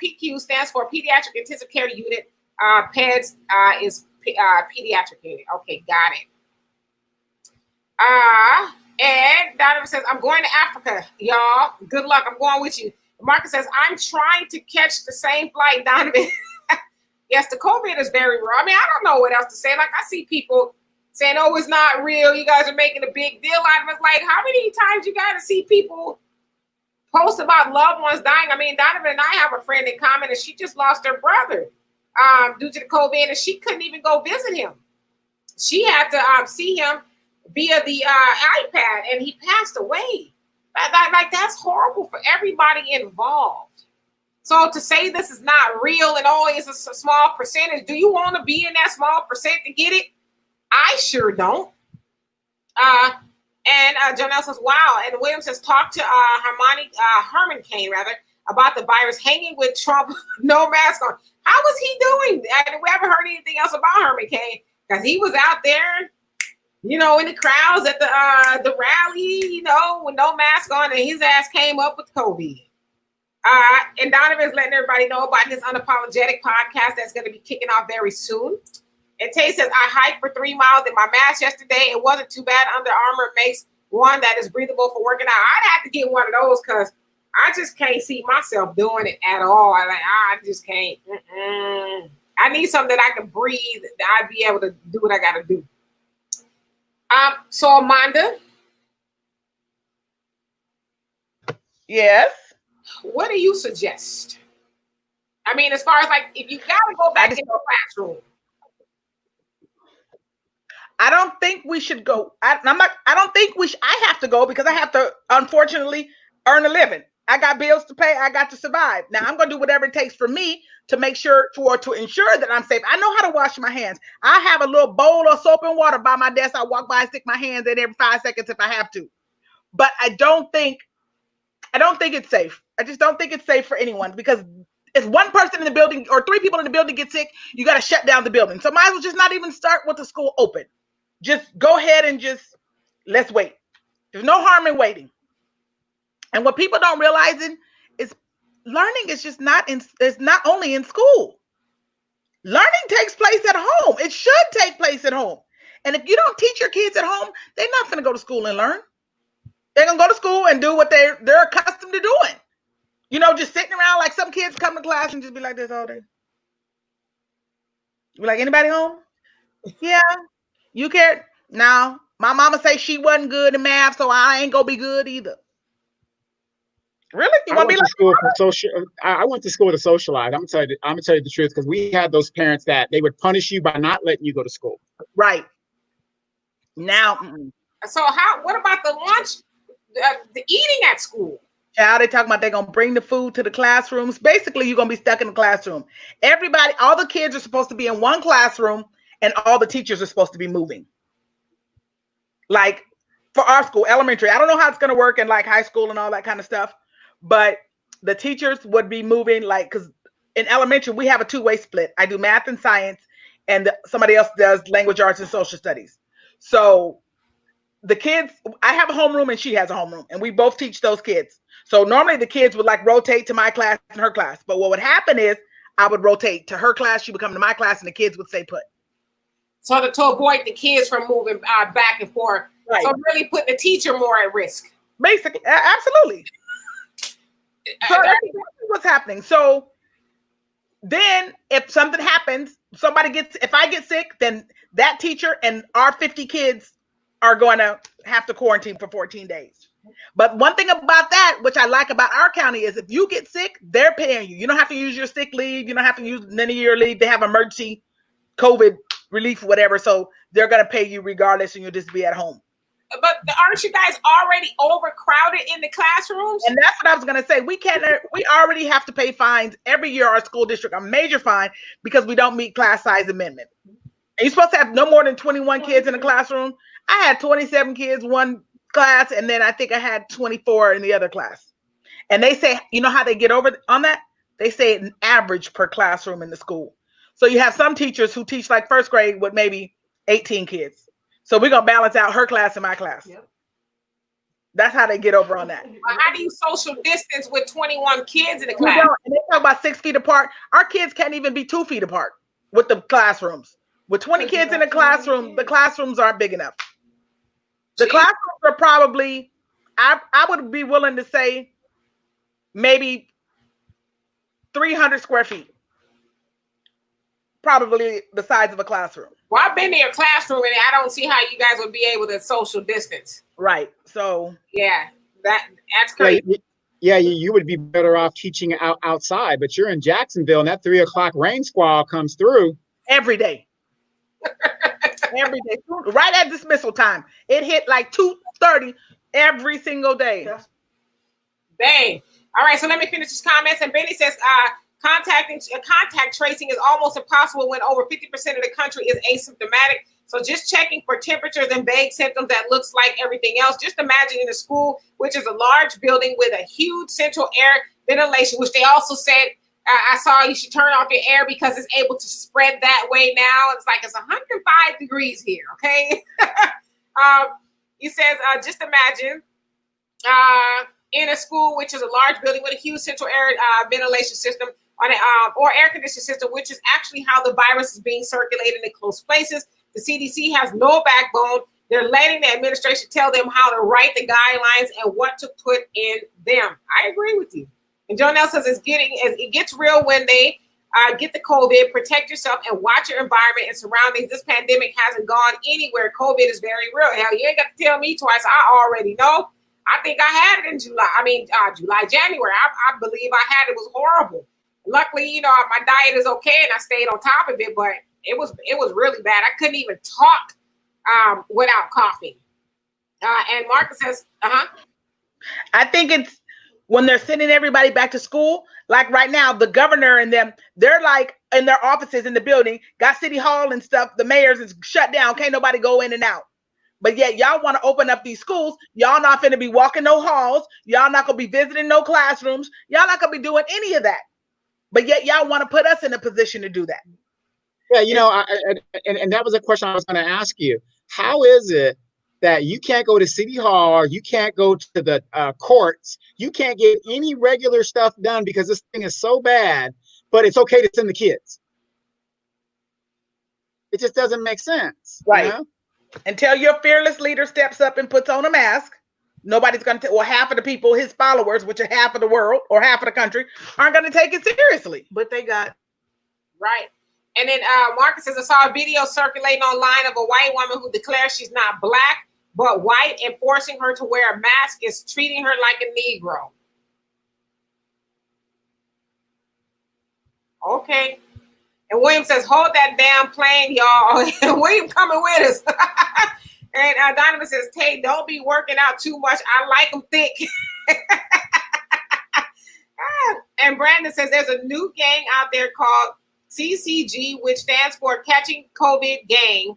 PQ stands for Pediatric Intensive Care Unit. PEDS is pediatric unit. Okay, got it. And Donovan says, I'm going to Africa, y'all. Good luck. I'm going with you. Marcus says, I'm trying to catch the same flight, Donovan. Yes, the COVID is very real. I mean, I don't know what else to say. Like, I see people saying, oh, it's not real. You guys are making a big deal out of it. Like, how many times you got to see people post about loved ones dying? I mean, Donovan and I have a friend in common, and she just lost her brother due to the COVID, and she couldn't even go visit him. She had to see him via the iPad, and he passed away. Like that's horrible for everybody involved. So to say this is not real and only is a small percentage, do you want to be in that small percent to get it? I sure don't. And Janelle says, wow. And William says, talk to Herman Cain, rather, about the virus hanging with Trump, no mask on. How was he doing? We haven't heard anything else about Herman Cain because he was out there, in the crowds at the rally, with no mask on, and his ass came up with COVID. And Donovan's letting everybody know about his Unapologetic podcast that's going to be kicking off very soon. And Tay says, I hiked for 3 miles in my mask yesterday. It wasn't too bad. Under Armour makes one that is breathable for working out. I'd have to get one of those because I just can't see myself doing it at all. I just can't. I need something that I can breathe. That I'd be able to do what I got to do. So Amanda. Yes. What do you suggest? I mean, as far as if you got to go back in the classroom. I don't think we should go. I don't think I have to go because I have to, unfortunately, earn a living. I got bills to pay. I got to survive. Now I'm going to do whatever it takes for me to make sure to ensure that I'm safe. I know how to wash my hands. I have a little bowl of soap and water by my desk. I walk by and stick my hands in every 5 seconds if I have to. But I don't think it's safe. I just don't think it's safe for anyone because if one person in the building or 3 people in the building get sick, you got to shut down the building. So might as well just not even start with the school open. Just go ahead and let's wait. There's no harm in waiting. And what people don't realize is learning is just it's not only in school. Learning takes place at home. It should take place at home. And if you don't teach your kids at home, they're not going to go to school and learn. They're going to go to school and do what they're accustomed to doing. Just sitting around like some kids come to class and just be like this all day. Be like, anybody home? Yeah. You care? No. My mama say she wasn't good in math, so I ain't gonna be good either. Really? You want to be like? I went to school to socialize. I'm gonna tell you the truth because we had those parents that they would punish you by not letting you go to school. Right. Now. So what about the lunch, the eating at school? Yeah, they talking about they're gonna bring the food to the classrooms. Basically, you're gonna be stuck in the classroom. All the kids are supposed to be in one classroom. And all the teachers are supposed to be moving. Like for our school, elementary, I don't know how it's going to work in like high school and all that kind of stuff, but the teachers would be moving because in elementary, we have a 2-way split. I do math and science and somebody else does language arts and social studies. So the kids, I have a homeroom and she has a homeroom and we both teach those kids. So normally the kids would rotate to my class and her class. But what would happen is I would rotate to her class. She would come to my class and the kids would stay put. So to avoid the kids from moving back and forth. Right. So really putting the teacher more at risk. Basically, absolutely. So that's exactly what's happening. So then if something happens, if I get sick, then that teacher and our 50 kids are going to have to quarantine for 14 days. But one thing about that, which I like about our county, is if you get sick, they're paying you. You don't have to use your sick leave. You don't have to use none of your leave. They have emergency COVID relief, whatever. So they're going to pay you regardless and you'll just be at home. But aren't you guys already overcrowded in the classrooms? And that's what I was going to say. We already have to pay fines every year, our school district, a major fine because we don't meet class size amendment. And you're supposed to have no more than 21 kids in a classroom. I had 27 kids, one class, and then I think I had 24 in the other class. And they say, you know how they get over on that? They say an average per classroom in the school. So you have some teachers who teach like first grade with maybe 18 kids. So we're going to balance out her class and my class. Yep. That's how they get over on that. How do you social distance with 21 kids in the class? And they talk about 6 feet apart. Our kids can't even be 2 feet apart with the classrooms. With 20 kids in the classroom, the classrooms aren't big enough. The classrooms are probably, I would be willing to say, maybe 300 square feet. Probably the size of a classroom. Well, I've been in your classroom and I don't see how you guys would be able to social distance. Right. So yeah, that's crazy. Yeah, you would be better off teaching outside, but you're in Jacksonville and that 3 o'clock rain squall comes through every day. Every day, right at dismissal time. It hit like 2:30 every single day. Dang. All right, so let me finish these comments. And Benny says, contact tracing is almost impossible when over 50% of the country is asymptomatic. So just checking for temperatures and vague symptoms that looks like everything else. Just imagine in a school, which is a large building with a huge central air ventilation, which they also said, I saw you should turn off your air because it's able to spread that way now. It's like it's 105 degrees here, okay? He says, just imagine in a school, which is a large building with a huge central air ventilation system on or air conditioning system, which is actually how the virus is being circulated in close places. The CDC has no backbone. They're letting the administration tell them how to write the guidelines and what to put in them. I agree with you. And Jonelle says it gets real when they get the COVID. Protect yourself and watch your environment and surroundings. This pandemic hasn't gone anywhere. COVID is very real. Hell, you ain't got to tell me twice. I already know. I think I had it in January. I believe I had it. It was horrible. Luckily, my diet is okay and I stayed on top of it, but it was really bad. I couldn't even talk without coughing. And Marcus says, I think it's when they're sending everybody back to school, like right now, the governor and them, they're like in their offices in the building, got City Hall and stuff. The mayor's is shut down. Can't nobody go in and out. But yet y'all want to open up these schools. Y'all not going to be walking no halls. Y'all not going to be visiting no classrooms. Y'all not going to be doing any of that. But yet y'all want to put us in a position to do that. Yeah, and that was a question I was going to ask you. How is it that you can't go to City Hall, you can't go to the courts, you can't get any regular stuff done because this thing is so bad, but it's okay to send the kids? It just doesn't make sense. Right. You know? Until your fearless leader steps up and puts on a mask, nobody's going to, or half of the people, his followers, which are half of the world or half of the country, aren't going to take it seriously. But they got. Right. And then Marcus says, I saw a video circulating online of a white woman who declares she's not black, but white, and forcing her to wear a mask is treating her like a Negro. Okay. And William says, hold that damn plane, y'all. William coming with us. And Donovan says, Tay, don't be working out too much. I like them thick. And Brandon says, there's a new gang out there called CCG, which stands for Catching COVID Gang.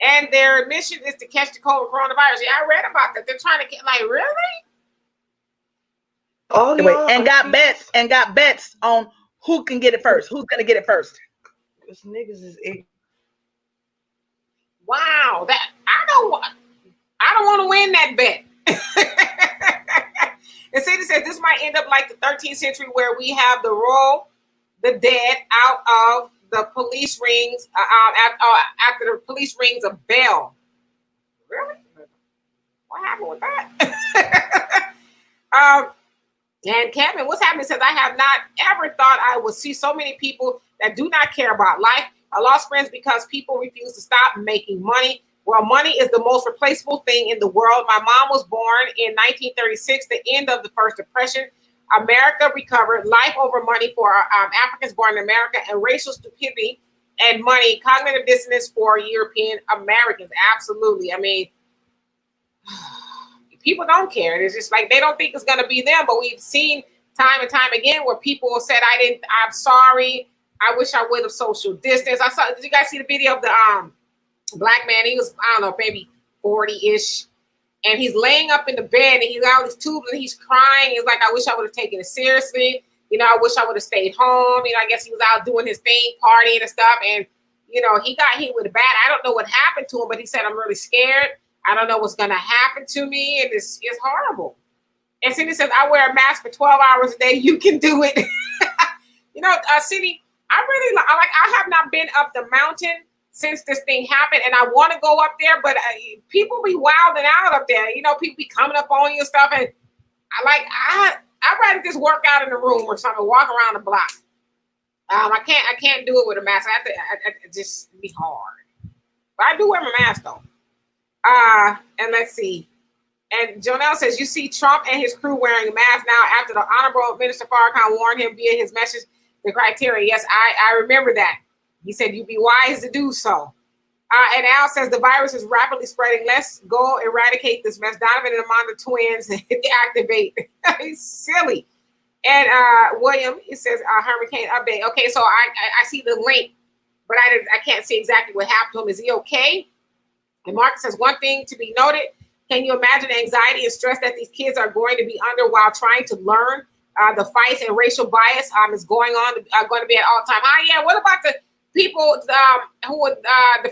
And their mission is to catch the coronavirus. Yeah, I read about that. They're trying to get, like, really? Oh, and got bets on who can get it first. Who's going to get it first? This niggas is ignorant. Wow, that I don't want to win that bet. And Cindy says this might end up like the 13th century where we have the dead out of the police rings after the police rings a bell. Really? What happened with that? And Kevin, what's happening says, I have not ever thought I would see so many people that do not care about life. I lost friends because people refuse to stop making money. Well, money is the most replaceable thing in the world. My mom was born in 1936, the end of the First Depression. America recovered life over money for Africans born in America, and racial stupidity and money, cognitive dissonance for European Americans. Absolutely. I mean, people don't care. It's just like they don't think it's going to be them. But we've seen time and time again where people said, I'm sorry. I wish I would have social distance. Did you guys see the video of the black man? He was, I don't know, maybe 40-ish. And he's laying up in the bed and he's got all these tubes and he's crying. He's like, I wish I would have taken it seriously. I wish I would have stayed home. I guess he was out doing his thing, partying and stuff. And, he got hit with a bat. I don't know what happened to him, but he said, I'm really scared. I don't know what's going to happen to me. And it's horrible. And Cindy says, I wear a mask for 12 hours a day. You can do it. Cindy, I have not been up the mountain since this thing happened, and I want to go up there, but people be wilding out up there. People be coming up on you and stuff, and I'd rather just work out in the room or something, walk around the block. I can't do it with a mask. I have to just be hard. But I do wear my mask though. And let's see. And Jonelle says, you see Trump and his crew wearing a mask now after the Honorable Minister Farrakhan warned him via his message the criteria. Yes, I remember that. He said, you'd be wise to do so. And Al says the virus is rapidly spreading. Let's go eradicate this mess. Donovan and Amanda twins activate. He's silly. And William, he says hurricane update. Okay, so I see the link, but I can't see exactly what happened to him. Is he okay? And Marcus says one thing to be noted. Can you imagine the anxiety and stress that these kids are going to be under while trying to learn? The fights and racial bias is going to be at all time. Yeah. What about the people who the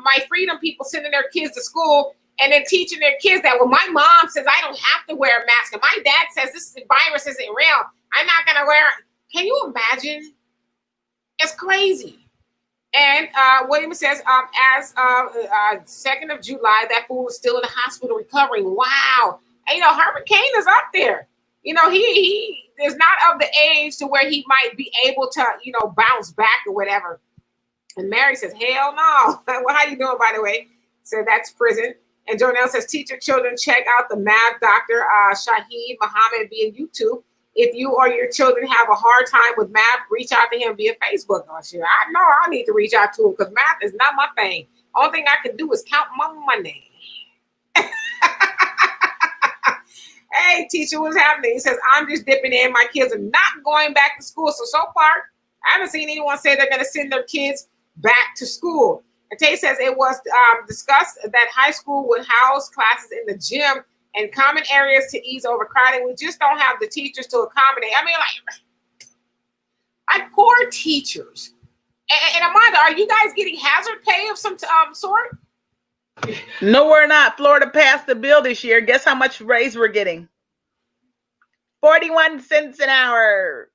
my freedom people sending their kids to school and then teaching their kids that, well, my mom says I don't have to wear a mask, and my dad says this virus isn't real, I'm not gonna wear it. Can you imagine? It's crazy. And William says, as 2nd of July, that fool was still in the hospital recovering. Wow. And Herbert Kane is up there. He is not of the age to where he might be able to, bounce back or whatever. And Mary says, hell no. Well, how you doing, by the way? So that's prison. And Jonelle says, teach your children, check out the math doctor, Shaheed Muhammad via YouTube. If you or your children have a hard time with math, reach out to him via Facebook. Oh, shit. I know I need to reach out to him because math is not my thing. Only thing I can do is count my money. Hey, teacher, what's happening? He says, I'm just dipping in. My kids are not going back to school. So far, I haven't seen anyone say they're going to send their kids back to school. And Tay says it was discussed that high school would house classes in the gym and common areas to ease overcrowding. We just don't have the teachers to accommodate. I mean, like poor teachers. And Amanda, are you guys getting hazard pay of some sort? No, we're not. Florida passed the bill this year. Guess how much raise we're getting? 41 cents an hour.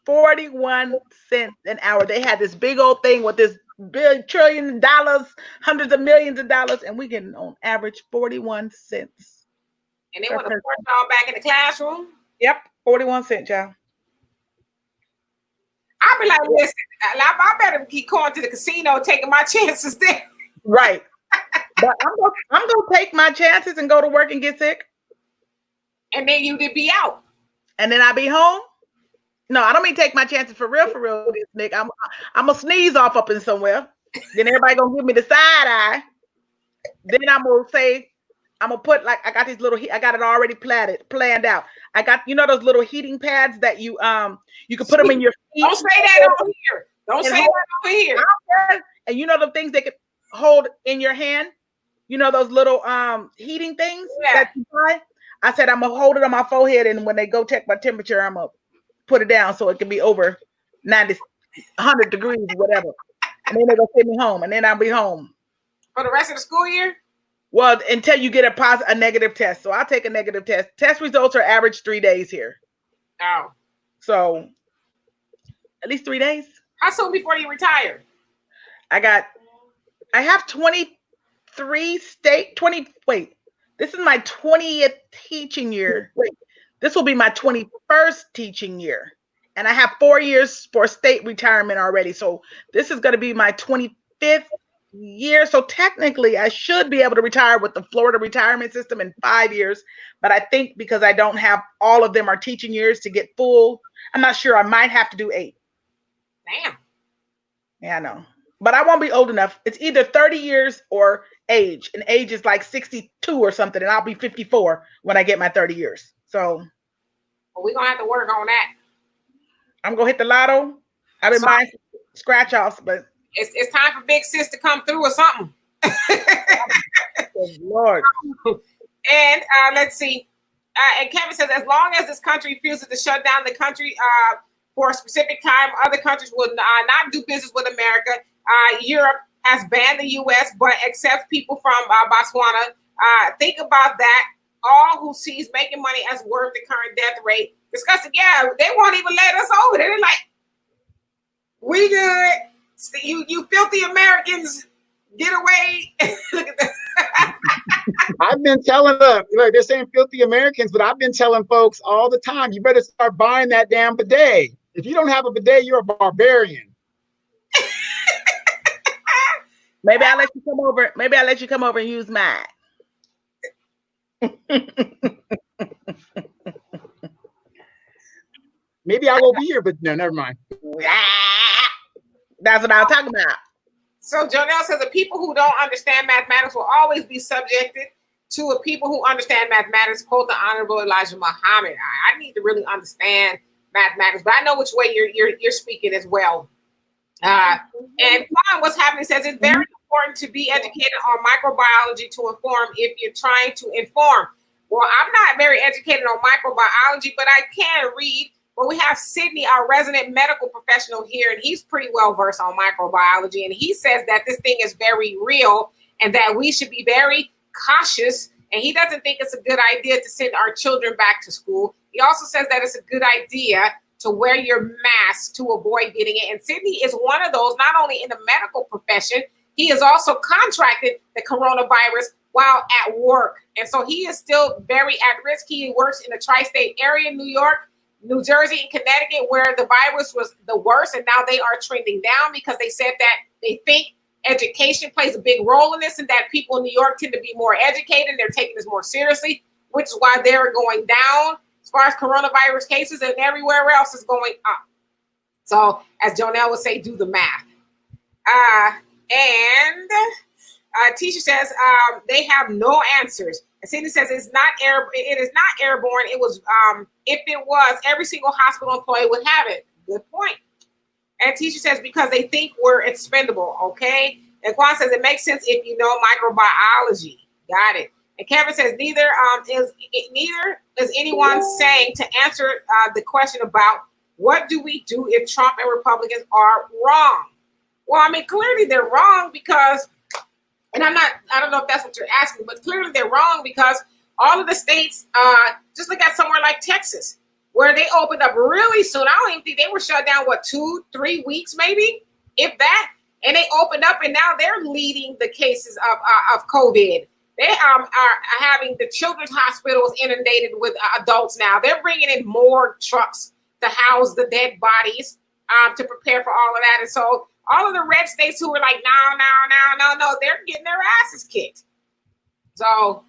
41 cents an hour. They had this big old thing with this $1 trillion, hundreds of millions of dollars, and we getting on average 41 cents. And they want to force y'all back in the classroom? Yep, 41 cents, y'all. I'll be like, listen, I better keep going to the casino, taking my chances there. Right. But I'm gonna take my chances and go to work and get sick. And then you did be out. And then I'll be home. No, I don't mean take my chances for real, Nick. I'm gonna sneeze off up in somewhere. Then everybody gonna give me the side eye. Then I'm gonna say, I'm gonna put I got these little, I got it already planned out. I got, those little heating pads that you can put them in your feet. Don't say that over here. Don't say that over here. And the things they could hold in your hand. Those little heating things that you buy. I said I'm gonna hold it on my forehead, and when they go check my temperature, I'm gonna put it down so it can be over 90, 100 degrees, whatever. And then they're gonna send me home, and then I'll be home for the rest of the school year. Well, until you get a negative test. So I'll take a negative test. Test results are average 3 days here. Oh. So at least 3 days. How soon before you retire? I have 23 this is my 20th teaching year. This will be my 21st teaching year. And I have 4 years for state retirement already. So this is going to be my 25th year. So technically I should be able to retire with the Florida retirement system in 5 years. But I think because I don't have all of them are teaching years to get full, I'm not sure. I might have to do 8. Damn. Yeah, I know. But I won't be old enough. It's either 30 years or age. And age is like 62 or something. And I'll be 54 when I get my 30 years. So well, we're going to have to work on that. I'm going to hit the lotto. I've been buying scratch offs, but it's time for Big Sis to come through or something. Oh, Lord. And let's see. And Kevin says, as long as this country refuses to shut down the country for a specific time, other countries will not do business with America. Europe has banned the U.S., but accepts people from Botswana. Think about that. All who sees making money as worth the current death rate. Discussing, yeah, they won't even let us over there. They're like, we good. You filthy Americans, get away. Look at that. I've been telling they're saying filthy Americans, but I've been telling folks all the time, you better start buying that damn bidet. If you don't have a bidet, you're a barbarian. Maybe I'll let you come over. Maybe I'll let you come over and use mine. Maybe I will be here, but no, never mind. That's what I'm talking about. So Jonelle says the people who don't understand mathematics will always be subjected to a people who understand mathematics. Quote the Honorable Elijah Muhammad. I need to really understand mathematics, but I know which way you're speaking as well. And what's happening says it's very important to be educated on microbiology to inform if you're trying to inform. Well, I'm not very educated on microbiology, but I can read. But we have Sydney, our resident medical professional here, and he's pretty well versed on microbiology. And he says that this thing is very real and that we should be very cautious. And he doesn't think it's a good idea to send our children back to school. He also says that it's a good idea to wear your mask to avoid getting it. And Sydney is one of those, not only in the medical profession, he has also contracted the coronavirus while at work. And so he is still very at risk. He works in the tri-state area, New York, New Jersey, and Connecticut, where the virus was the worst. And now they are trending down because they said that they think education plays a big role in this and that people in New York tend to be more educated. They're taking this more seriously, which is why they're going down as far as coronavirus cases, and everywhere else is going up. So as Jonelle would say, do the math. And Tisha says they have no answers. And Cindy says it is not airborne. It was if it was, every single hospital employee would have it. Good point. And Tisha says because they think we're expendable. Okay. And Quan says it makes sense if you know microbiology. Got it. And Kevin says neither is anyone saying to answer the question about what do we do if Trump and Republicans are wrong. Well, I mean, clearly they're wrong because, and I don't know if that's what you're asking, but clearly they're wrong because all of the states, just look at somewhere like Texas, where they opened up really soon. I don't even think they were shut down, 2-3 weeks maybe, if that. And they opened up and now they're leading the cases of COVID. They are having the children's hospitals inundated with adults now. They're bringing in more trucks to house the dead bodies to prepare for all of that. And so all of the red states who were like, no, they're getting their asses kicked. So,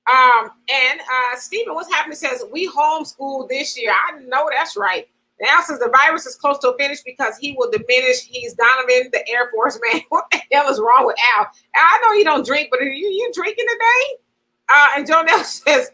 and Stephen, what's happening says, we homeschool this year. I know that's right. Now says the virus is close to a finish because he will diminish. He's Donovan, the Air Force man. What the hell is wrong with Al? I know you don't drink, but are you drinking today? And Jonelle says,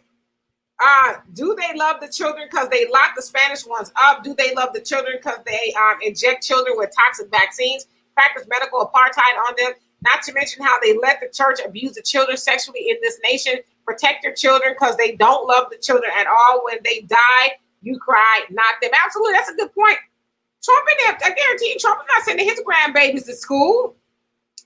do they love the children because they lock the Spanish ones up? Do they love the children because they inject children with toxic vaccines, practice medical apartheid on them? Not to mention how they let the church abuse the children sexually in this nation. Protect your children because they don't love the children at all. When they die, you cry, not them. Absolutely, that's a good point. Trump in there, I guarantee you, Trump is not sending his grandbabies to school.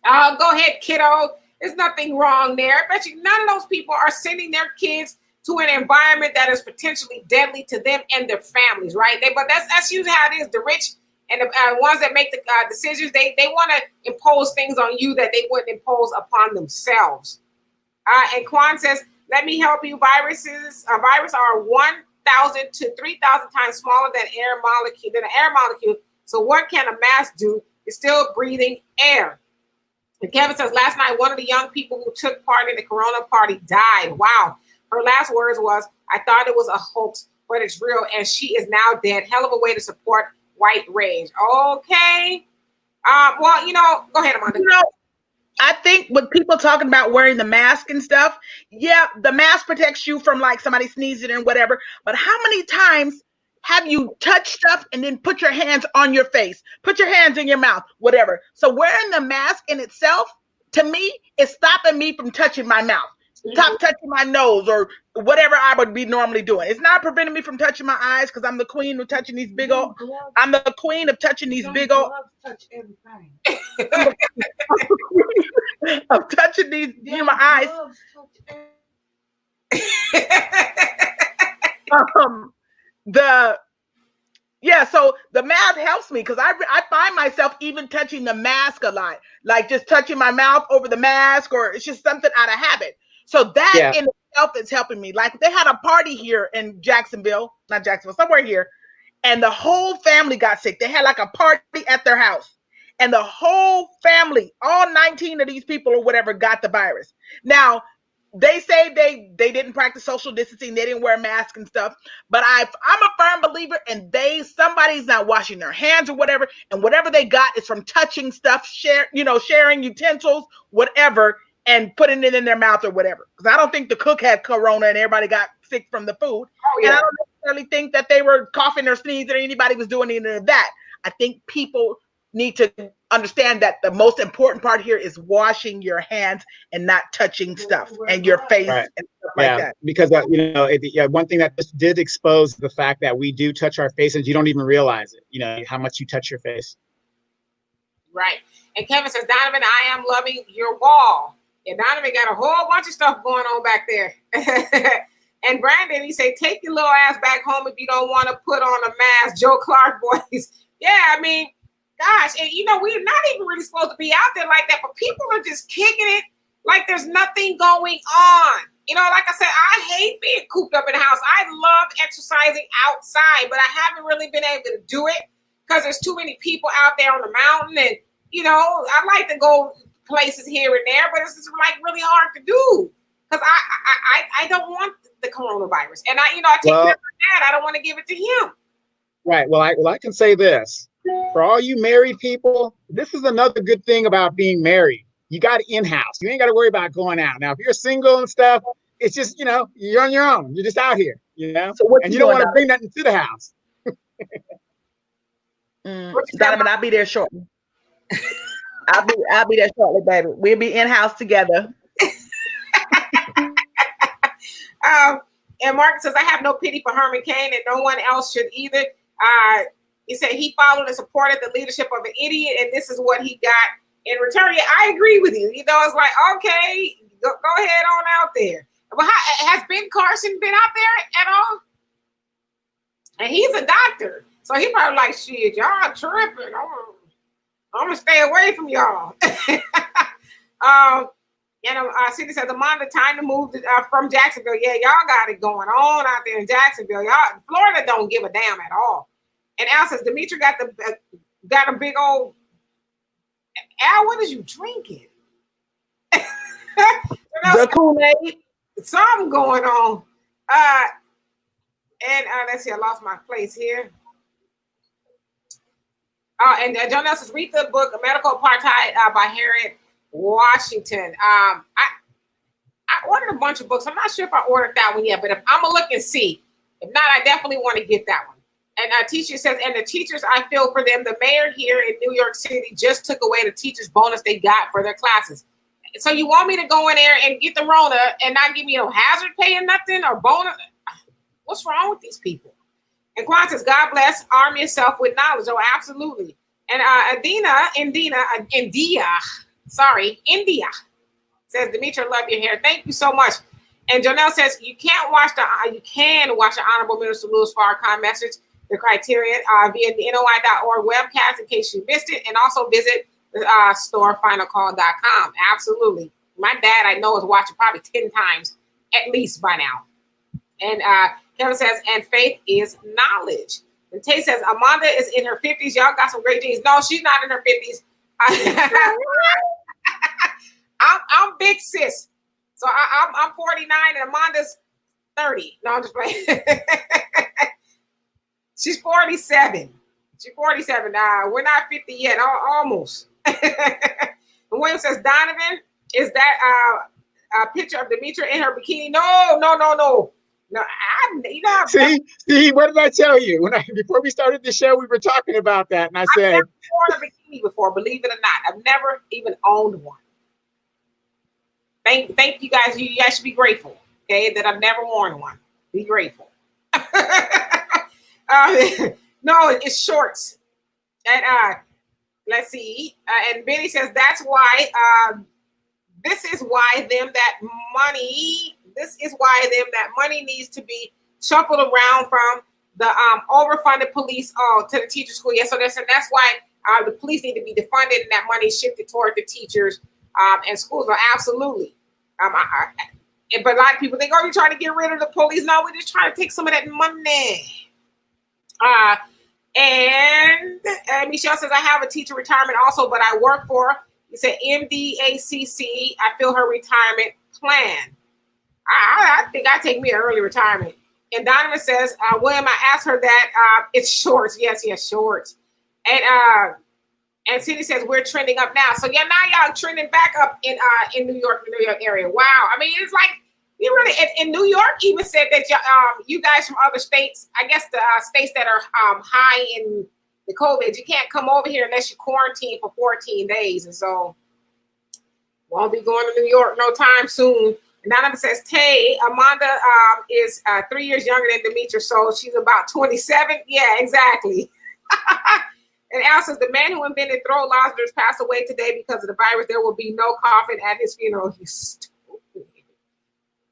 Go ahead, kiddo. There's nothing wrong there. I bet you none of those people are sending their kids to an environment that is potentially deadly to them and their families, right? But that's usually how it is. The rich and the ones that make the decisions, they want to impose things on you that they wouldn't impose upon themselves. And Quan says, let me help you. Viruses are 1,000 to 3,000 times smaller than an air molecule. So what can a mask do? It's still breathing air. And Kevin says, last night, one of the young people who took part in the Corona party died. Wow. Her last words was, I thought it was a hoax, but it's real. And she is now dead. Hell of a way to support white rage. Okay. Well, go ahead, Amanda. I think with people talking about wearing the mask and stuff, yeah, the mask protects you from like somebody sneezing and whatever. But how many times have you touched stuff and then put your hands on your face, put your hands in your mouth, whatever? So wearing the mask in itself, to me, is stopping me from touching my mouth, stop touching my nose or whatever I would be normally doing. It's not preventing me from touching my eyes because I'm the queen of touching these big old. I'm the queen of touching these big old. Touch everything. Of touching these my eyes. So the mask helps me because I find myself even touching the mask a lot, like just touching my mouth over the mask, or it's just something out of habit. So that in itself is helping me. Like they had a party here in somewhere here, and the whole family got sick. They had like a party at their house. And the whole family, all 19 of these people or whatever, got the virus. Now, they say they didn't practice social distancing, they didn't wear masks and stuff, but I'm a firm believer, and somebody's not washing their hands or whatever, and whatever they got is from touching stuff, sharing utensils, whatever, and putting it in their mouth or whatever. Because I don't think the cook had corona and everybody got sick from the food. Oh, yeah. And I don't necessarily think that they were coughing or sneezing or anybody was doing any of that. I think people need to understand that the most important part here is washing your hands and not touching stuff and your face and stuff like that. Because one thing that this did expose the fact that we do touch our faces. You don't even realize it. You know how much you touch your face. Right. And Kevin says, Donovan, I am loving your wall. Yeah, Donovan got a whole bunch of stuff going on back there. And Brandon, he said, take your little ass back home if you don't want to put on a mask. Joe Clark voice. Yeah, I mean, gosh, and we're not even really supposed to be out there like that, but people are just kicking it like there's nothing going on. Like I said, I hate being cooped up in the house. I love exercising outside, but I haven't really been able to do it because there's too many people out there on the mountain. And, I like to go places here and there, but it's just like really hard to do because I don't want the coronavirus. And I take care of my dad. I don't want to give it to him. Right. Well, I can say this. For all you married people, this is another good thing about being married. You got in-house. You ain't got to worry about going out. Now, if you're single and stuff, it's just, you're on your own. You're just out here, So and you don't want to bring nothing to the house. Donovan, I'll be there shortly. I'll be there shortly, baby. We'll be in-house together. And Mark says, I have no pity for Herman Cain, and no one else should either. He said he followed and supported the leadership of an idiot, and this is what he got in return. Yeah, I agree with you. It's like, okay, go ahead on out there. But has Ben Carson been out there at all? And he's a doctor, so he probably like, shit, y'all tripping. I'm gonna stay away from y'all. Cindy says, Amanda, time to move from Jacksonville. Yeah, y'all got it going on out there in Jacksonville. Florida don't give a damn at all. And Al says, Demetri got a big old. Al, what is you drinking? The Kool-Aid. Something going on. Let's see, I lost my place here. And John Nelson says, read the book Medical Apartheid by Harriet Washington. I ordered a bunch of books. I'm not sure if I ordered that one yet, but if I'm gonna look and see. If not, I definitely want to get that one. And teacher says, and the teachers, I feel for them. The mayor here in New York City just took away the teachers' bonus they got for their classes. So you want me to go in there and get the Rona and not give me no hazard pay or nothing or bonus? What's wrong with these people? And Quan says, God bless, arm yourself with knowledge. Oh, absolutely. And India says, Demetri, I love your hair. Thank you so much. And Jonelle says, you can watch the Honorable Minister Louis Farrakhan message, the criterion via the NOI.org webcast in case you missed it, and also visit the store finalcall.com. Absolutely. My dad, I know, is watching probably 10 times at least by now. And Kevin says, and faith is knowledge. And Tay says, Amanda is in her 50s. Y'all got some great genes. No, she's not in her 50s. I'm big sis. So I'm 49 and Amanda's 30. No, I'm just playing. She's 47. She's 47. We're not 50 yet. Almost. And William says, Donovan, is that a picture of Demetri in her bikini? No. No, See, what did I tell you? Before we started the show, we were talking about that, and I said, I've never worn a bikini before, believe it or not. I've never even owned one. Thank you guys. You guys should be grateful, okay, that I've never worn one. Be grateful. No, it's shorts. And let's see. And Benny says that's why. This is why that money needs to be shuffled around from the overfunded police to the teacher school. Yes, so that's why the police need to be defunded and that money shifted toward the teachers and schools. Well, absolutely. But a lot of people think, oh, you're trying to get rid of the police. No, we're just trying to take some of that money. And Michelle says, I have a teacher retirement also, but I work for, you said MDACC. I feel her retirement plan. I think I take me an early retirement. And Donovan says, William, I asked her that. It's shorts. Yes, shorts. And Cindy says we're trending up now. So yeah, now y'all trending back up in New York, the New York area. Wow. I mean, it's like you really in New York even said that you guys from other states, I guess the states that are high in the COVID, you can't come over here unless you quarantine for 14 days. And so won't be going to New York no time soon. And Donovan says, Tay, Amanda is 3 years younger than Demetra, so she's about 27. Yeah, exactly. And Al says, the man who invented throat lobsters passed away today because of the virus. There will be no coffin at his funeral. You stupid.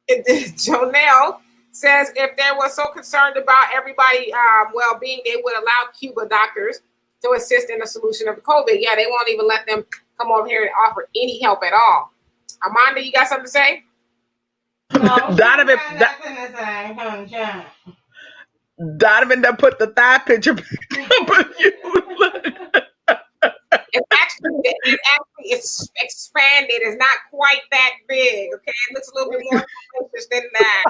Jonelle says, if they were so concerned about everybody well-being, they would allow Cuba doctors to assist in the solution of the COVID. Yeah, they won't even let them come over here and offer any help at all. Amanda, you got something to say? Donovan done put the thigh picture back up on you. It's expanded. It's not quite that big. Okay, it looks a little bit more delicious than that.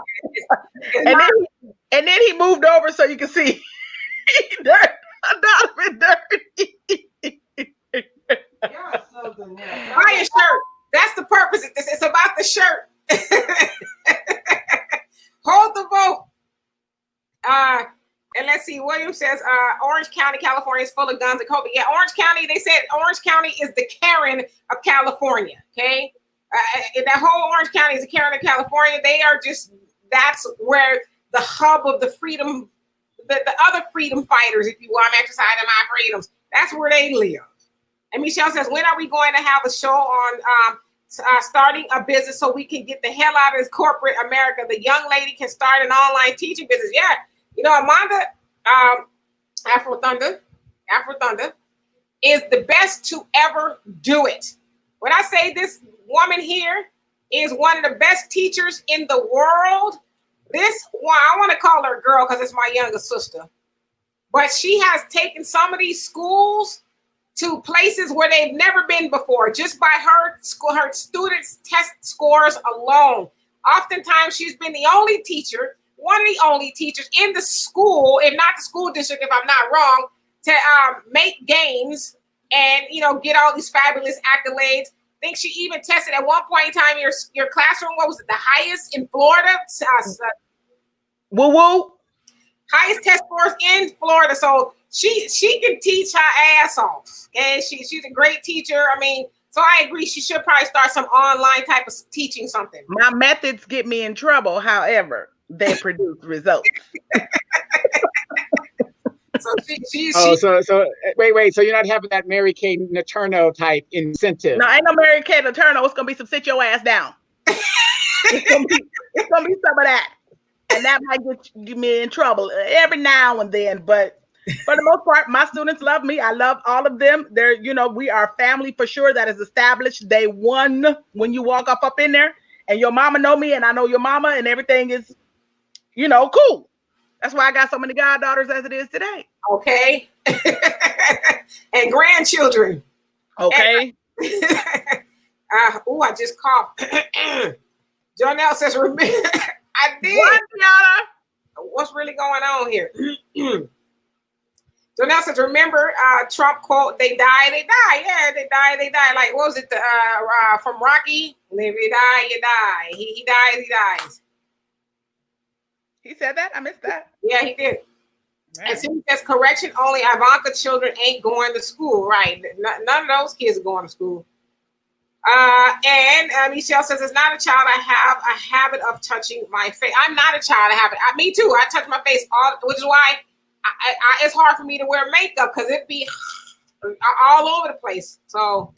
And then he moved over so you can see. Donovan dirty. Buy a shirt. That's the purpose. It's about the shirt. Hold the vote. And let's see. William says Orange County, California is full of guns and COVID. Yeah, Orange County. They said Orange County is the Karen of California. Okay, that whole Orange County is the Karen of California. They are just that's where the hub of the freedom, the other freedom fighters, if you will, I'm exercising my freedoms. That's where they live. And Michelle says, when are we going to have a show on starting a business so we can get the hell out of this corporate America? The young lady can start an online teaching business. Yeah. You know, Amanda, Afro Thunder is the best to ever do it. When I say this woman here is one of the best teachers in the world, I want to call her a girl because it's my younger sister. But she has taken some of these schools to places where they've never been before, just by her students' test scores alone. Oftentimes, she's been the only teacher, one of the only teachers in the school, if not the school district, if I'm not wrong, to make games and, get all these fabulous accolades. I think she even tested at one point in time your classroom. What was it? The highest in Florida? Woo-woo. Highest test scores in Florida. So she can teach her ass off. Okay, she's a great teacher. I mean, so I agree. She should probably start some online type of teaching something. My methods get me in trouble. However, they produce results. So wait. So you're not having that Mary Kay Letourneau type incentive? No, ain't no Mary Kay Letourneau. It's gonna be some sit your ass down. It's gonna be some of that, and that might get me in trouble every now and then. But for the most part, my students love me. I love all of them. They're, we are family for sure. That is established day one when you walk up in there, and your mama know me, and I know your mama, and everything is, cool. That's why I got so many goddaughters as it is today. Okay. And grandchildren. Okay. I just coughed. Jonelle says, I did. What, Tiana? What's really going on here? Jonelle says, remember Trump quote, they die. Yeah, they die. Like, what was it from Rocky? If you die, you die. He dies. He said that? I missed that. Yeah, he did. Man. And so he says, correction only, Ivanka children ain't going to school. Right. None of those kids are going to school. And Michelle says, it's not a child. I have a habit of touching my face. I'm not a child. I have it. Me too. I touch my face which is why it's hard for me to wear makeup because it'd be all over the place. So,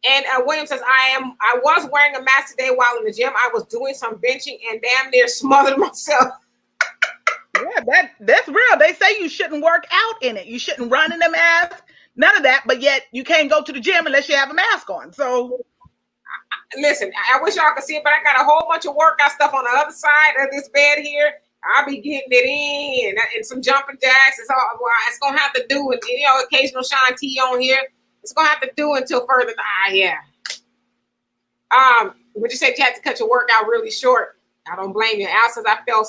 and William says, I was wearing a mask today while in the gym. I was doing some benching and damn near smothered myself. Yeah, that's real. They say you shouldn't work out in it. You shouldn't run in a mask. None of that. But yet you can't go to the gym unless you have a mask on. So listen, I wish y'all could see it, but I got a whole bunch of workout stuff on the other side of this bed here. I'll be getting it in and some jumping jacks. It's gonna have to do with occasional Sean T on here. It's gonna have to do until further. Yeah. But you said you had to cut your workout really short. I don't blame you. Al says, I feel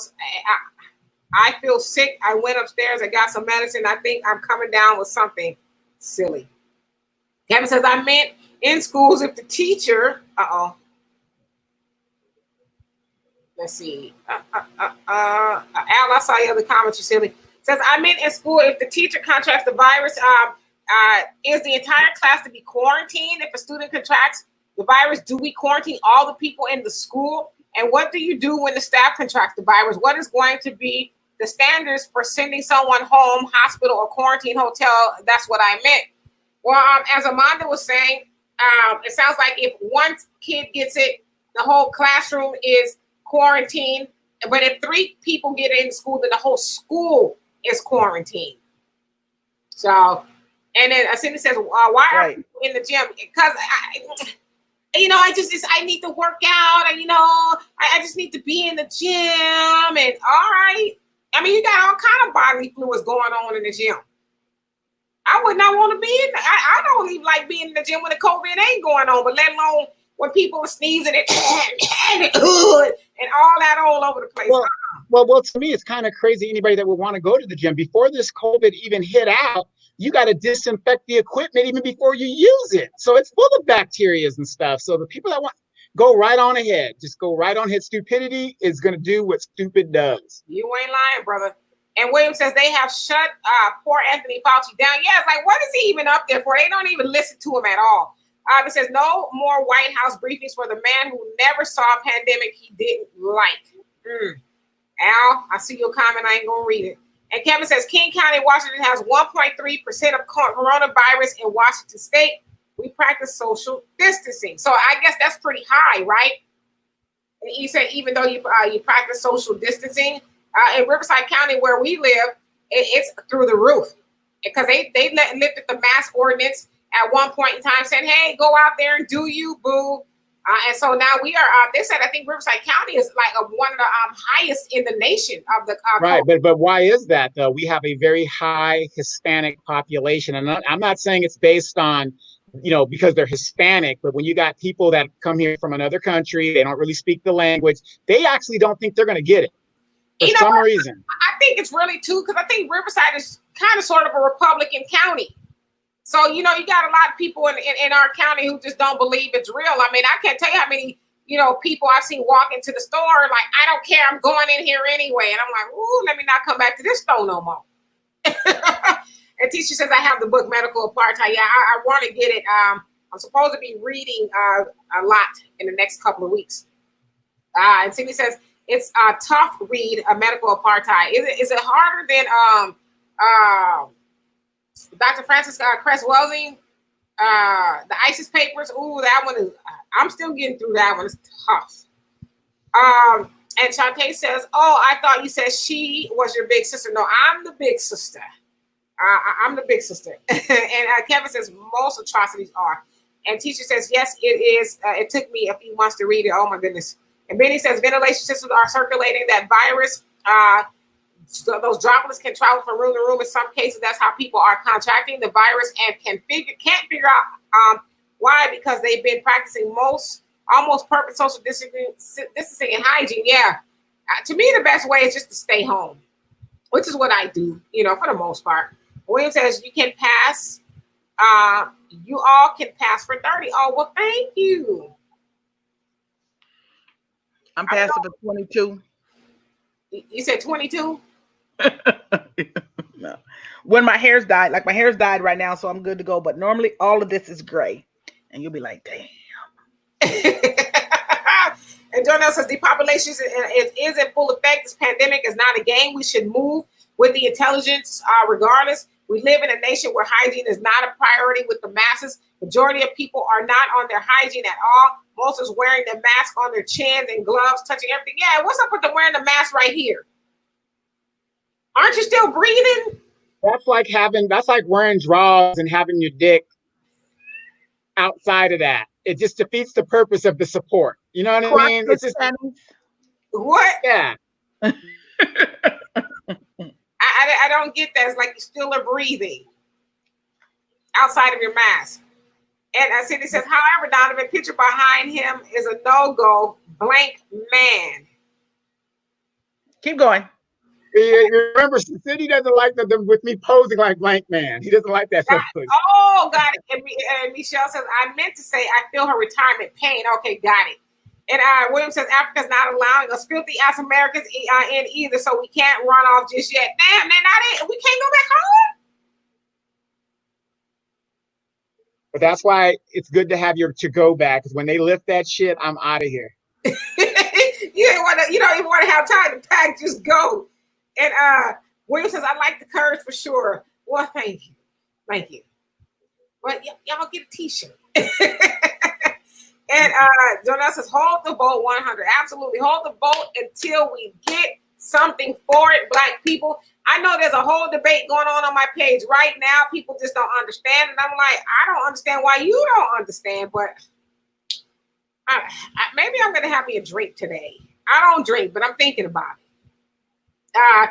sick. I went upstairs. I got some medicine. I think I'm coming down with something silly. Kevin says, I meant in schools if the teacher, let's see. Al, I saw your other comments, you silly. Says, I meant in school if the teacher contracts the virus, is the entire class to be quarantined? If a student contracts the virus, do we quarantine all the people in the school? And what do you do when the staff contracts the virus? What is going to be the standards for sending someone home, hospital, or quarantine hotel? That's what I meant. Well, as Amanda was saying, it sounds like if one kid gets it, the whole classroom is quarantined. But if 3 people get in school, then the whole school is quarantined. So, and then Cindy says, why are people in the gym? Because I need to work out. And, I just need to be in the gym. And all right. I mean, you got all kind of bodily fluids going on in the gym. I would not want to be in. I don't even like being in the gym when the COVID ain't going on, but let alone when people are sneezing and all that all over the place. Well, to me, it's kind of crazy. Anybody that would want to go to the gym before this COVID even hit out, you got to disinfect the equipment even before you use it. So it's full of bacteria and stuff. So the people that want go right on ahead, just go right on ahead. Stupidity is going to do what stupid does. You ain't lying, brother. And William says they have shut poor Anthony Fauci down. Yeah, it's like, what is he even up there for? They don't even listen to him at all. It says no more White House briefings for the man who never saw a pandemic he didn't like. Al, I see your comment. I ain't going to read it. And Kevin says King County, Washington has 1.3% of coronavirus in Washington State. We practice social distancing. So I guess that's pretty high, right? And he said even though you practice social distancing, in Riverside County where we live, it's through the roof. Because they lifted the mask ordinance at one point in time saying, hey, go out there and do you, boo. And so now we are, they said, I think Riverside County is like one of the highest in the nation of the right. But why is that, though? We have a very high Hispanic population. And I'm not saying it's based on, because they're Hispanic, but when you got people that come here from another country, they don't really speak the language, they actually don't think they're going to get it for some reason. I think it's really too, because I think Riverside is kind of sort of a Republican county. So, you got a lot of people in our county who just don't believe it's real. I mean, I can't tell you how many, people I've seen walk into the store like, I don't care, I'm going in here anyway. And I'm like, ooh, let me not come back to this store no more. And Tisha says, I have the book Medical Apartheid. Yeah, I want to get it. I'm supposed to be reading a lot in the next couple of weeks. And Cindy says, it's a tough read, Medical Apartheid. Is it harder than Dr. Francis Cress-Welsing, the ISIS papers? Ooh, that one is, I'm still getting through that one. It's tough. And Shantae says, oh, I thought you said she was your big sister. No, I'm the big sister. I'm the big sister. And Kevin says most atrocities are. And teacher says, yes, it is. It took me a few months to read it. Oh, my goodness. And Benny says ventilation systems are circulating that virus. So those droplets can travel from room to room. In some cases, that's how people are contracting the virus and can't figure out why, because they've been practicing almost perfect social distancing and hygiene. Yeah. To me, the best way is just to stay home, which is what I do, for the most part. William says you can pass. You all can pass for 30. Oh, well, thank you. I'm passing for 22. You said 22? No. When my hair's dyed, my hair's dyed right now, so I'm good to go. But normally all of this is gray. And you'll be like, damn. And Jonah says depopulation is in full effect. This pandemic is not a game. We should move with the intelligence regardless. We live in a nation where hygiene is not a priority with the masses. Majority of people are not on their hygiene at all. Most is wearing the mask on their chins and gloves, touching everything. Yeah, what's up with the wearing the mask right here? Aren't you still breathing? That's like wearing drawers and having your dick outside of that. It just defeats the purpose of the support. You know what I mean? It's just what? Yeah. I don't get that. It's like you still are breathing outside of your mask. And Cindy says, however, Donovan, picture behind him is a no-go, blank man. Keep going. Remember, Cindy doesn't like them with me posing like blank man. He doesn't like that photo. Oh, got it. And Michelle says, I meant to say I feel her retirement pain. Okay, got it. And William says, Africa's not allowing us filthy ass Americans in either, so we can't run off just yet. Damn, they're not in. We can't go back home. But that's why it's good to have your to-go bag, because when they lift that shit, I'm out of here. You don't even want to have time to pack, just go. And William says, I like the courage for sure. Well, thank you. Thank you. But y'all get a t-shirt. And Jonelle says, hold the vote 100. Absolutely. Hold the vote until we get something for it, Black people. I know there's a whole debate going on my page right now. People just don't understand. And I'm like, I don't understand why you don't understand. But maybe I'm going to have me a drink today. I don't drink, but I'm thinking about it.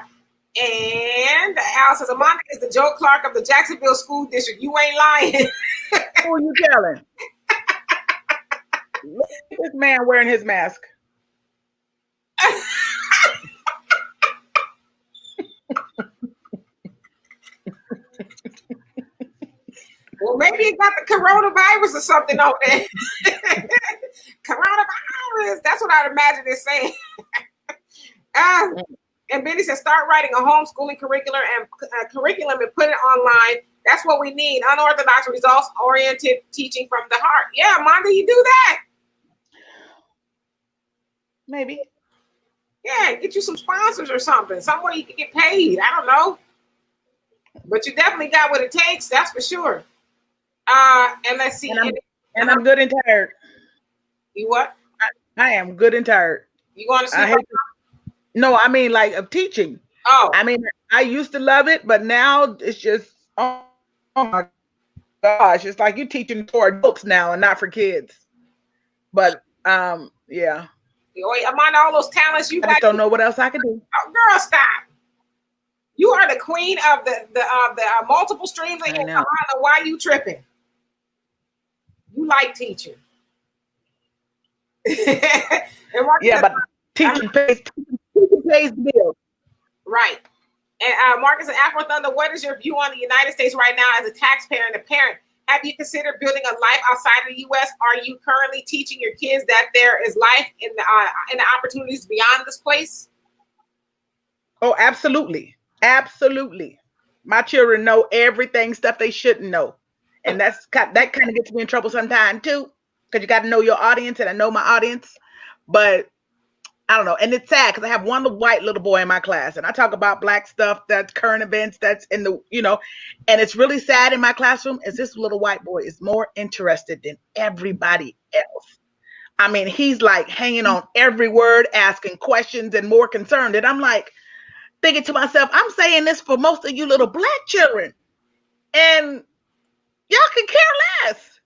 And Al says, Amanda is the Joe Clark of the Jacksonville School District. You ain't lying. Who are you telling? Look at this man wearing his mask. Well, maybe he got the coronavirus or something over there. Coronavirus. That's what I'd imagine they're saying. And Benny says, start writing a homeschooling curriculum and put it online. That's what we need. Unorthodox, results-oriented teaching from the heart. Yeah, Amanda, you do that. Maybe. Yeah, get you some sponsors or something. Somewhere you can get paid. I don't know. But you definitely got what it takes. That's for sure. And let's see. And I'm good and tired. You what? I am good and tired. You want to sleep? No, I mean like of teaching. Oh. I mean, I used to love it, but now it's just, oh my gosh, it's like you're teaching for adults now and not for kids. But yeah. Wait, Amanda, all those talents you I just don't know what else I can do. Oh, girl, stop. You are the queen of the multiple streams of income. I don't know why you tripping. You like teaching. Yeah, but teaching pays the bills. Right. And Marcus and Afro Thunder, what is your view on the United States right now as a taxpayer and a parent? Have you considered building a life outside of the U.S.? Are you currently teaching your kids that there is life in the opportunities beyond this place? Oh, absolutely. Absolutely. My children know everything, stuff they shouldn't know. And that kind of gets me in trouble sometimes too, because you got to know your audience, and I know my audience. But I don't know. And it's sad because I have one white little boy in my class, and I talk about Black stuff, that's current events, that's in the, and it's really sad in my classroom is this little white boy is more interested than everybody else. I mean, he's like hanging on every word, asking questions and more concerned. And I'm like thinking to myself, I'm saying this for most of you little Black children, and y'all can care less.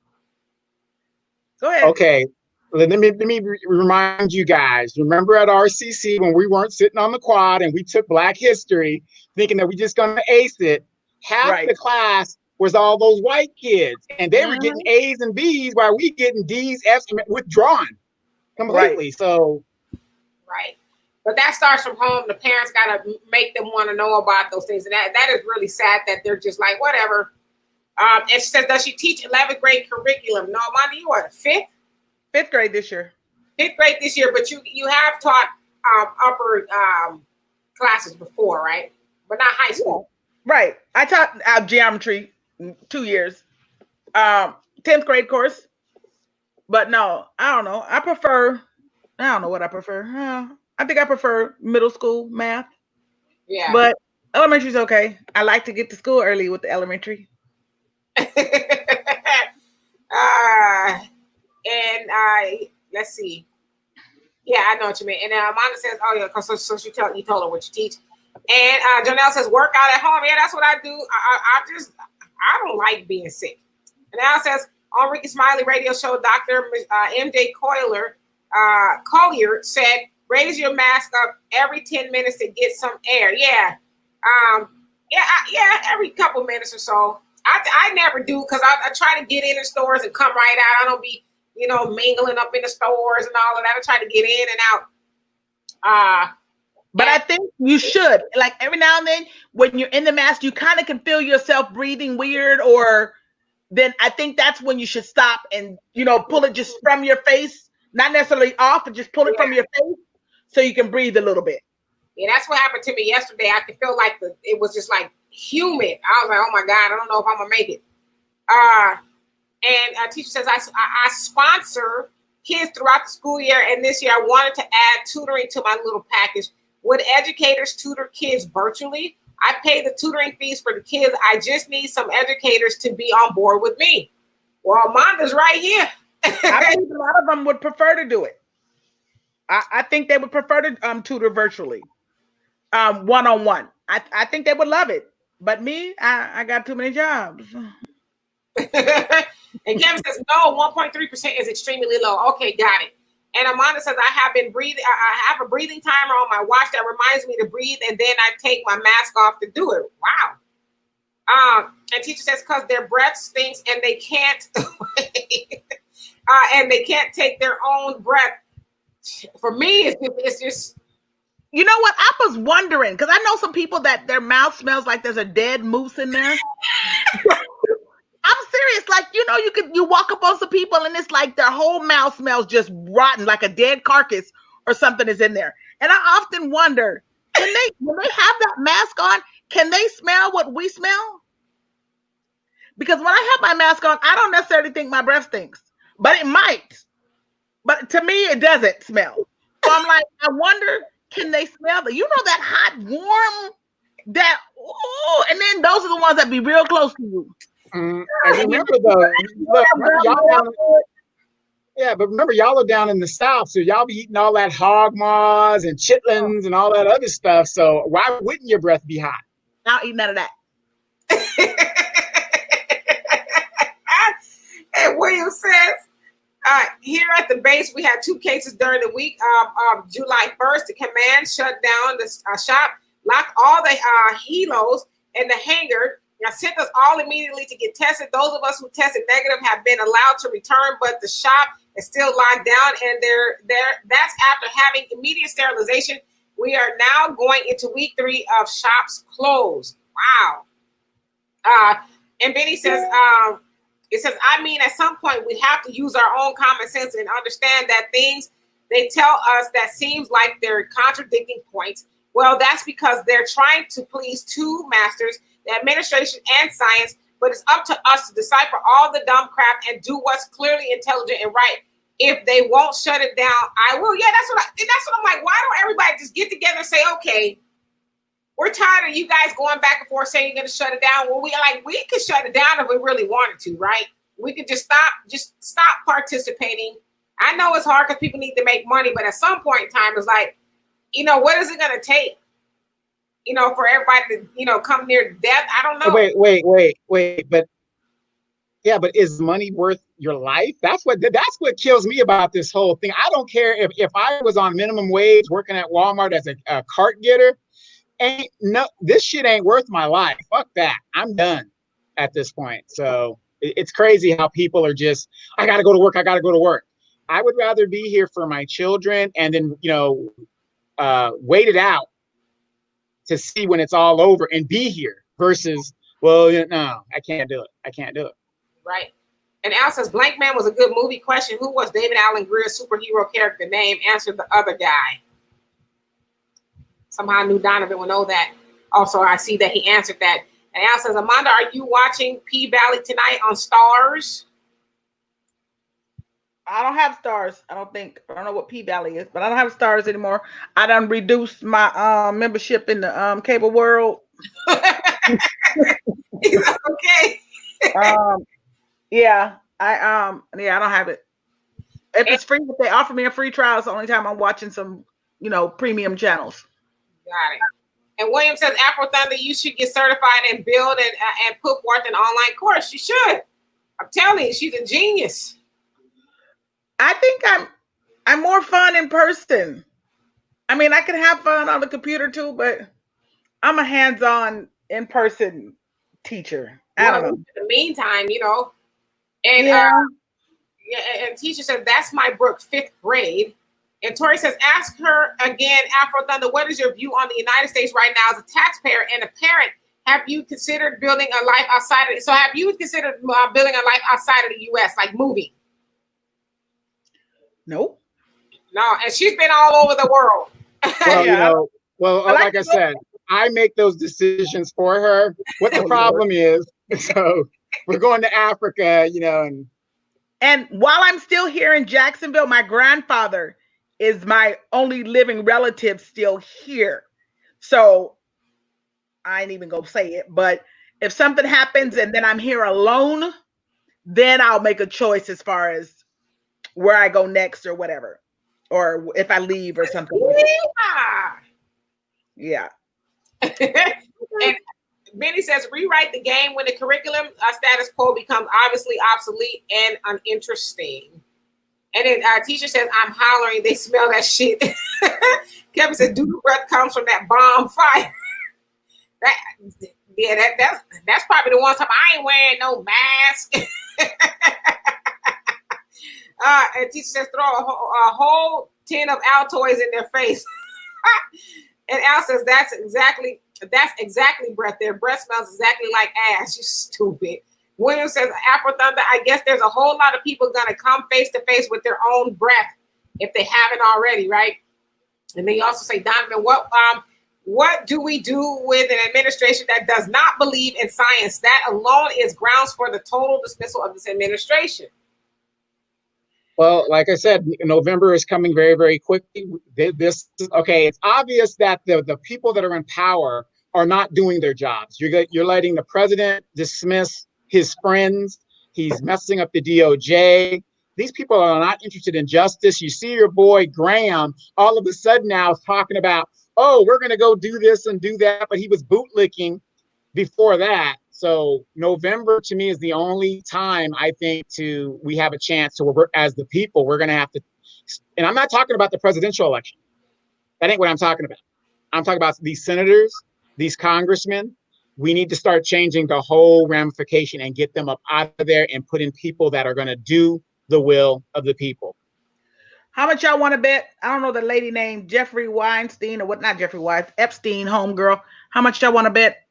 Go ahead. Okay. Let me remind you guys, remember at RCC when we weren't sitting on the quad and we took Black history thinking that we're just going to ace it, half the class was all those white kids, and they were getting A's and B's while we getting D's, F's, withdrawn completely. Right. So. Right. But that starts from home. The parents got to make them want to know about those things. And that is really sad that they're just like, whatever. And she says, does she teach 11th grade curriculum? No, Amanda, you are 5th? 5th grade this year. 5th grade this year, but you have taught upper classes before, right? But not high school. Right. I taught geometry 2 years. 10th grade course. But no, I don't know. I don't know what I prefer. I think I prefer middle school math. Yeah. But elementary's okay. I like to get to school early with the elementary. Let's see. Yeah, I know what you mean. And Amanda says, "Oh yeah," because so you told her what you teach. And Jonelle says, "Work out at home." Yeah, that's what I do. I don't like being sick. And Al says, on Ricky Smiley radio show, Dr. MJ Collier said, "Raise your mask up every 10 minutes to get some air." Yeah, every couple minutes or so. I never do because I try to get in the stores and come right out. I don't be, mingling up in the stores and all of that. I try to get in and out. But I think you should, like, every now and then when you're in the mask, you kind of can feel yourself breathing weird, or then I think that's when you should stop and, pull it just from your face, not necessarily off, but just pull it from your face so you can breathe a little bit. Yeah, that's what happened to me yesterday. I could feel like it was just like humid. I was like, oh my God, I don't know if I'm gonna make it. And a teacher says, I sponsor kids throughout the school year, and this year I wanted to add tutoring to my little package. Would educators tutor kids virtually? I pay the tutoring fees for the kids. I just need some educators to be on board with me. Well, Amanda's right here. I think a lot of them would prefer to do it. I think they would prefer to tutor virtually, one-on-one. I think they would love it. But me, I got too many jobs. And Kevin says, no, 1.3% is extremely low. Okay, got it. And Amanda says, I have been breathing. I have a breathing timer on my watch that reminds me to breathe, and then I take my mask off to do it. Wow. And teacher says, because their breath stinks and they can't, take their own breath. For me, it's just. You know what? I was wondering, because I know some people that their mouth smells like there's a dead moose in there. I'm serious. Like, you walk up on some people and it's like their whole mouth smells just rotten, like a dead carcass or something is in there. And I often wonder, when they have that mask on, can they smell what we smell? Because when I have my mask on, I don't necessarily think my breath stinks, but it might. But to me, it doesn't smell. So I'm like, I wonder, can they smell that? That hot, warm, and then those are the ones that be real close to you. And remember though, but remember y'all are down in the South, so y'all be eating all that hog maws and chitlins and all that other stuff. So why wouldn't your breath be hot? I don't eat none of that. And William says, here at the base, we had 2 cases during the week of July 1st. The command shut down the shop, locked all the helos in the hangar. Now sent us all immediately to get tested. Those of us who tested negative have been allowed to return, but the shop is still locked down, and that's after having immediate sterilization. We are now going into week 3 of shops closed. Wow. And Benny says, it says, at some point we have to use our own common sense and understand that things they tell us that seems like they're contradicting points. Well, that's because they're trying to please 2 masters, the administration and science, but it's up to us to decipher all the dumb crap and do what's clearly intelligent and right. If they won't shut it down, I will. Yeah, that's what I'm like. Why don't everybody just get together and say, okay, we're tired of you guys going back and forth saying you're going to shut it down. Well, we could shut it down if we really wanted to, right? We could just stop participating. I know it's hard because people need to make money, but at some point in time, it's like, what is it going to take? For everybody to, come near death. I don't know. Wait. But is money worth your life? That's what kills me about this whole thing. I don't care if I was on minimum wage working at Walmart as a cart getter. This shit ain't worth my life. Fuck that. I'm done at this point. So it's crazy how people are just, I got to go to work. I would rather be here for my children and then, wait it out to see when it's all over and be here versus, well, no, I can't do it. Right. And Al says, Blank Man was a good movie question. Who was David Alan Greer's superhero character name? Answered the other guy. Somehow I knew Donovan would know that. Also, I see that he answered that. And Al says, Amanda, are you watching P-Valley tonight on Stars? I don't have Stars. I don't know what P-Valley is, but I don't have Stars anymore. I done reduced my membership in the cable world. Okay. Yeah, I don't have it. If it's free, if they offer me a free trial, it's the only time I'm watching some, premium channels. Got it. And William says, Afro Thunder, you should get certified and build and put forth an online course. You should. I'm telling you, she's a genius. I think I'm more fun in person. I mean, I can have fun on the computer too, but I'm a hands-on in-person teacher. I don't know. In the meantime, and Yeah. and teacher says, that's my Brooke, 5th grade. And Tori says, ask her again, Afro Thunder, what is your view on the United States right now as a taxpayer and a parent? Have you considered building a life outside of it? So have you considered building a life outside of the U.S., like moving? Nope. No, and she's been all over the world. Well, Yeah. like I said, I make those decisions for her. What the problem is, so we're going to Africa, And while I'm still here in Jacksonville, my grandfather is my only living relative still here. So I ain't even gonna say it, but if something happens and then I'm here alone, then I'll make a choice as far as where I go next or whatever, or if I leave or something. Yeah. And Benny says, rewrite the game when the curriculum status quo becomes obviously obsolete and uninteresting. And then our teacher says, I'm hollering, they smell that shit. Kevin says, dude, breath comes from that bomb fire. That's probably the one time I ain't wearing no mask. And teacher says, throw a whole tin of Altoids in their face. And Al says, that's exactly breath. Their breath smells exactly like ass. You stupid. William says, Afro Thunder, I guess there's a whole lot of people gonna come face to face with their own breath if they haven't already, right? And then you also say, Donovan, what do we do with an administration that does not believe in science? That alone is grounds for the total dismissal of this administration. Well, like I said, November is coming very, very quickly. It's obvious that the people that are in power are not doing their jobs. You're letting the president dismiss his friends. He's messing up the DOJ. These people are not interested in justice. You see your boy Graham all of a sudden now is talking about, oh, we're going to go do this and do that. But he was bootlicking before that. So November to me is the only time I think we have a chance to work as the people. We're going to have to, and I'm not talking about the presidential election. That ain't what I'm talking about. I'm talking about these senators, these congressmen. We need to start changing the whole ramification and get them up out of there and put in people that are going to do the will of the people. How much y'all want to bet? I don't know the lady named Jeffrey Weinstein or what, not Jeffrey Weinstein, Epstein homegirl. How much y'all want to bet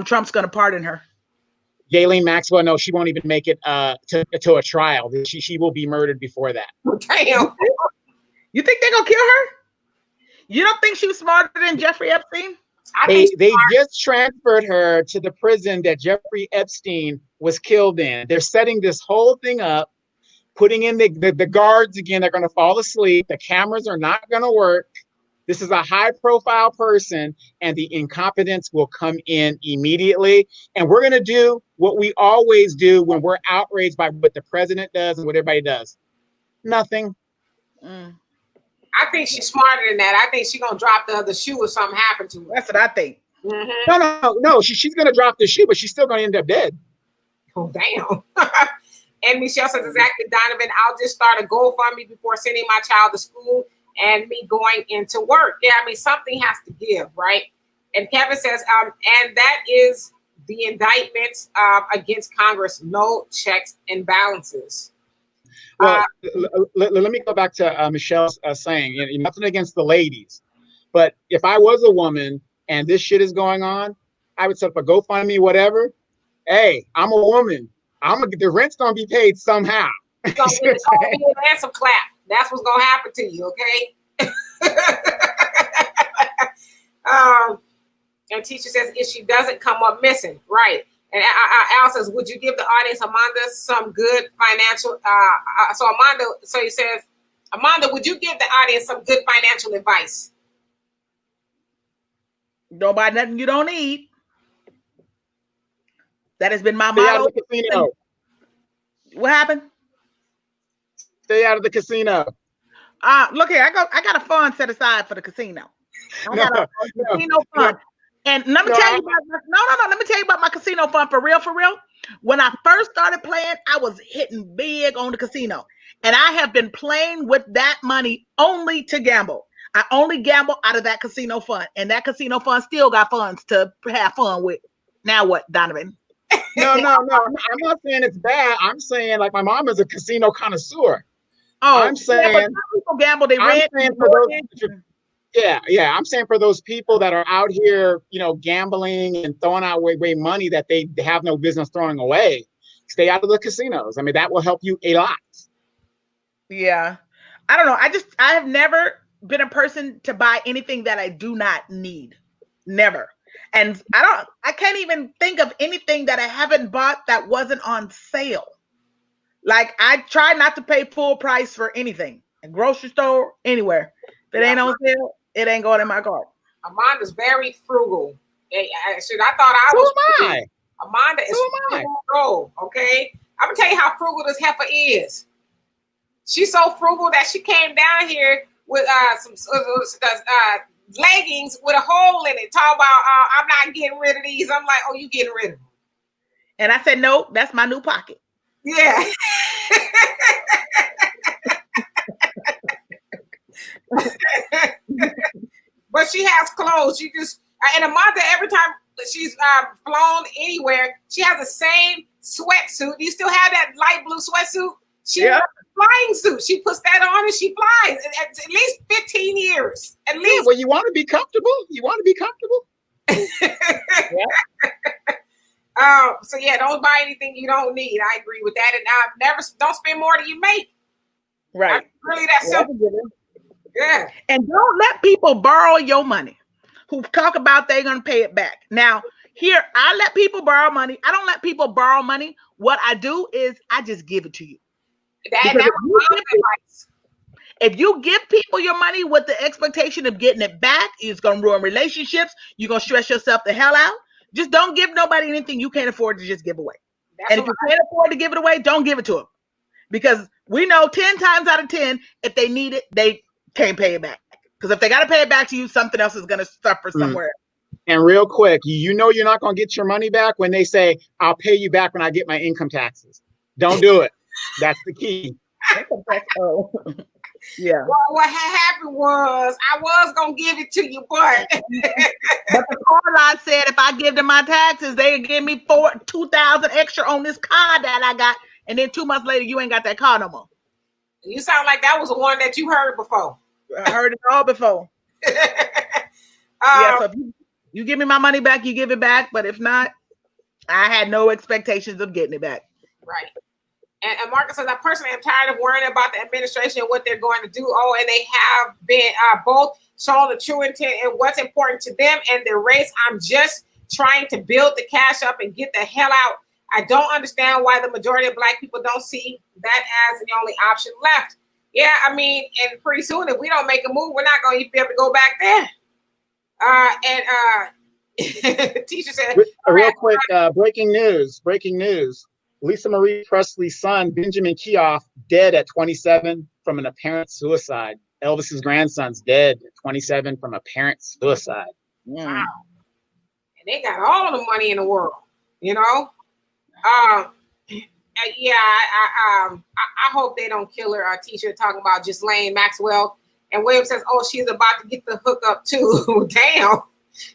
Trump's going to pardon her? Ghislaine Maxwell, no, she won't even make it to a trial. She will be murdered before that. Damn. You think they're going to kill her? You don't think she was smarter than Jeffrey Epstein? They just transferred her to the prison that Jeffrey Epstein was killed in. They're setting this whole thing up, putting in the guards again. They're going to fall asleep. The cameras are not going to work. This is a high-profile person, and the incompetence will come in immediately. And we're going to do what we always do when we're outraged by what the president does and what everybody does. Nothing. I think she's smarter than that. I think she's going to drop the other shoe if something happened to her. That's what I think. Mm-hmm. No. She's going to drop the shoe, but she's still going to end up dead. Oh, damn. And Michelle says, exactly, Donovan, I'll just start a GoFundMe before sending my child to school and me going into work. Yeah, I mean, something has to give, right? And Kevin says, and that is the indictment against Congress, no checks and balances. Well, let me go back to Michelle's saying, nothing against the ladies, but if I was a woman and this shit is going on, I would set up a GoFundMe, whatever. Hey, I'm a woman. The rent's gonna be paid somehow. It's gonna be an answer clap. That's what's gonna happen to you, okay? And teacher says if she doesn't come up missing, right? And Al says, would you give the audience, Amanda, some good financial? So he says, Amanda, would you give the audience some good financial advice? Don't buy nothing you don't need. That has been my Stay out motto. of the casino. What happened? Stay out of the casino. Look here, I got a fund set aside for the casino. I got a casino fund. And let me tell you about let me tell you about my casino fund for real. When I first started playing, I was hitting big on the casino. And I have been playing with that money only to gamble. I only gamble out of that casino fund. And that casino fund still got funds to have fun with. Now what, Donovan? No. I'm not saying it's bad. I'm saying like my mom is a casino connoisseur. Oh, I'm saying, yeah, but some people gamble. They I'm rent. saying for those, yeah. I'm saying for those people that are out here, gambling and throwing out way money that they have no business throwing away, stay out of the casinos. I mean, that will help you a lot. Yeah. I don't know. I have never been a person to buy anything that I do not need. Never. And I can't even think of anything that I haven't bought that wasn't on sale. Like I try not to pay full price for anything. A grocery store, anywhere. If it ain't on sale, it ain't going in my cart. Amanda's very frugal. I thought I was. Who am I? Amanda is frugal. Okay, I'm gonna tell you how frugal this heifer is. She's so frugal that she came down here with some leggings with a hole in it. Talk about I'm not getting rid of these. I'm like, oh, you getting rid of them? And I said, no, that's my new pocket. Yeah. But she has clothes. She just and Amanda, every time she's flown anywhere, she has the same sweatsuit. Do you still have that light blue sweatsuit? She has a flying suit. She puts that on and she flies. At least 15 years. At least. Yeah, well, you want to be comfortable. So yeah, don't buy anything you don't need. I agree with that. And don't spend more than you make. Right. Really that simple. Yeah. And don't let people borrow your money who talk about they're going to pay it back. Now, here, I let people borrow money. I don't let people borrow money. What I do is I just give it to you. If you give people your money with the expectation of getting it back, it's going to ruin relationships. You're going to stress yourself the hell out. Just don't give nobody anything you can't afford to just give away. And if you can't afford to give it away, don't give it to them. Because we know 10 times out of 10, if they need it, they can't pay it back. Because if they got to pay it back to you, something else is going to suffer somewhere. And real quick, you're not going to get your money back when they say, I'll pay you back when I get my income taxes. Don't do it. That's the key. Yeah. Well, what happened was I was going to give it to you, but the car lot said if I give them my taxes, they give me $2,000 extra on this car that I got. And then 2 months later, you ain't got that car no more. You sound like that was the one that you heard before. I heard it all before. Yeah, so if you give me my money back, you give it back. But if not, I had no expectations of getting it back. Right. And Marcus says, I personally am tired of worrying about the administration and what they're going to do. Oh, and they have been both shown the true intent and what's important to them and their race. I'm just trying to build the cash up and get the hell out. I don't understand why the majority of Black people don't see that as the only option left. Yeah, I mean, and pretty soon, if we don't make a move, we're not going to be able to go back there. The teacher said, real quick, breaking news. Lisa Marie Presley's son, Benjamin Keough, dead at 27 from an apparent suicide. Elvis's grandson's dead at 27 from apparent suicide. Wow. And they got all the money in the world, you know? Yeah, I hope they don't kill her. Our teacher talking about Ghislaine Maxwell. And William says, oh, she's about to get the hookup too. Damn.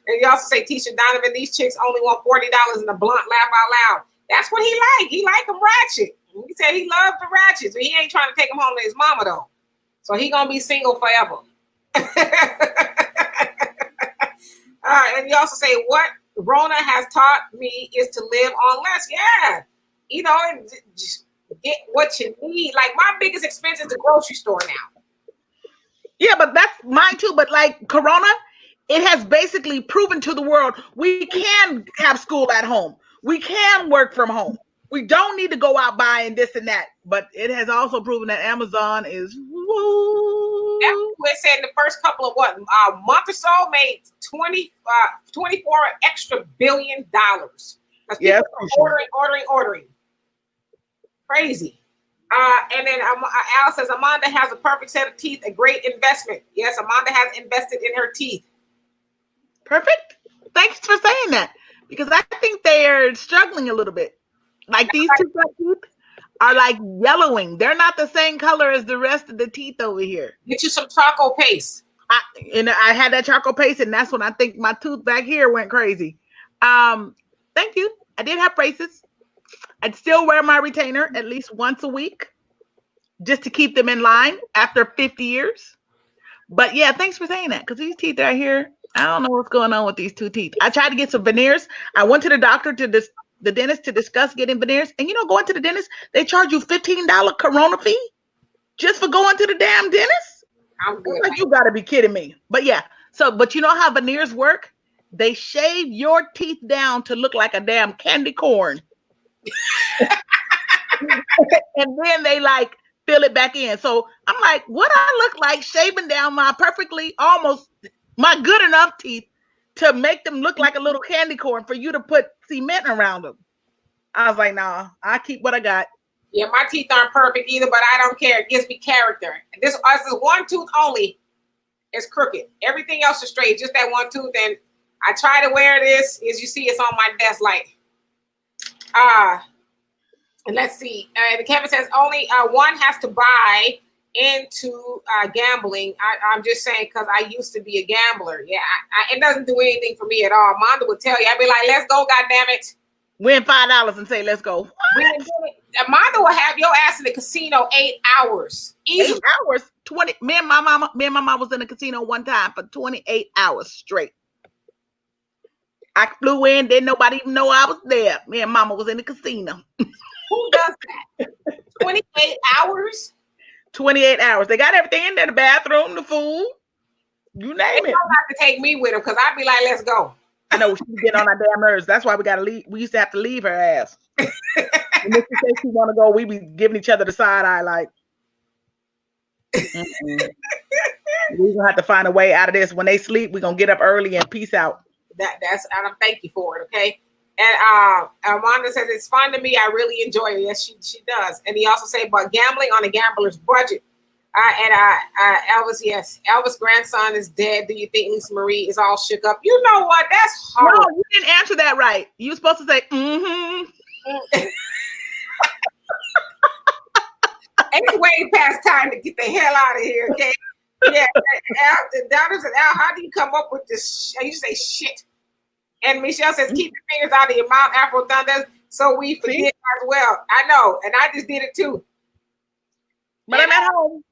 And you also say, Tisha Donovan, these chicks only want $40 and a blunt laugh out loud. That's what he like. He like them ratchet. He said he loved the ratchets, but he ain't trying to take them home to his mama though. So he gonna be single forever. And you also say, what Rona has taught me is to live on less. Yeah. You know, just get what you need. Like my biggest expense is the grocery store now. Yeah, but that's mine too. But like Corona, it has basically proven to the world we can have school at home. We can work from home. We don't need to go out buying this and that. But it has also proven that Amazon is woo. It said in the first couple of a month or so made 24 extra billion dollars. That's people ordering. Crazy. And then Al says Amanda has a perfect set of teeth, a great investment. Yes, Amanda has invested in her teeth. Perfect. Thanks for saying that. Because I think they are struggling a little bit. Like these two teeth are like yellowing. They're not the same color as the rest of the teeth over here. Get you some charcoal paste. I had that charcoal paste, and that's when I think my tooth back here went crazy. Thank you. I did have braces. I'd still wear my retainer at least once a week just to keep them in line after 50 years. But yeah, thanks for saying that, because these teeth right here, I don't know what's going on with these two teeth. I tried to get some veneers. I went to the doctor the dentist to discuss getting veneers. And going to the dentist, they charge you $15 corona fee just for going to the damn dentist. I'm good. Like, you gotta be kidding me. But yeah, but you know how veneers work? They shave your teeth down to look like a damn candy corn. And then they like fill it back in. So I'm like, what I look like shaving down my my good enough teeth to make them look like a little candy corn for you to put cement around them. I was like, nah, I keep what I got. Yeah, my teeth aren't perfect either, but I don't care. It gives me character. This is one tooth only is crooked. Everything else is straight. Just that one tooth. And I try to wear this. As you see, it's on my desk like, and let's see. Kevin says only one has to buy into gambling. I'm just saying because I used to be a gambler. Yeah, it doesn't do anything for me at all. Monda would tell you, I'd be like, let's go, goddammit. Win $5 and say, let's go. Monda will have your ass in the casino 8 hours. Easy. 8 hours? 20. Me and my mama was in the casino one time for 28 hours straight. I flew in, didn't nobody even know I was there. Me and mama was in the casino. Who does that? 28 hours? 28 hours. They got everything in there, the bathroom, the food, you name it. They don't have to take me with them because I'd be like, let's go. I know she's getting on our damn nerves. That's why we got to leave. We used to have to leave her ass. And if she says she want to go, we be giving each other the side eye like, we're going to have to find a way out of this. When they sleep, we're going to get up early and peace out. That's and thank you for it, okay? And Amanda says it's fun to me. I really enjoy it. Yes, she does. And he also said, but gambling on a gambler's budget. Elvis, yes, Elvis' grandson is dead. Do you think Lisa Marie is all shook up? You know what? That's hard. No, you didn't answer that right. You were supposed to say, mm-hmm. It's way past time to get the hell out of here, okay? Yeah, the doctor said, Al, how do you come up with this? You say shit. And Michelle says, keep your fingers out of your mouth, Afro Thunder, so we forget as well. I know, and I just did it too. But I'm at home.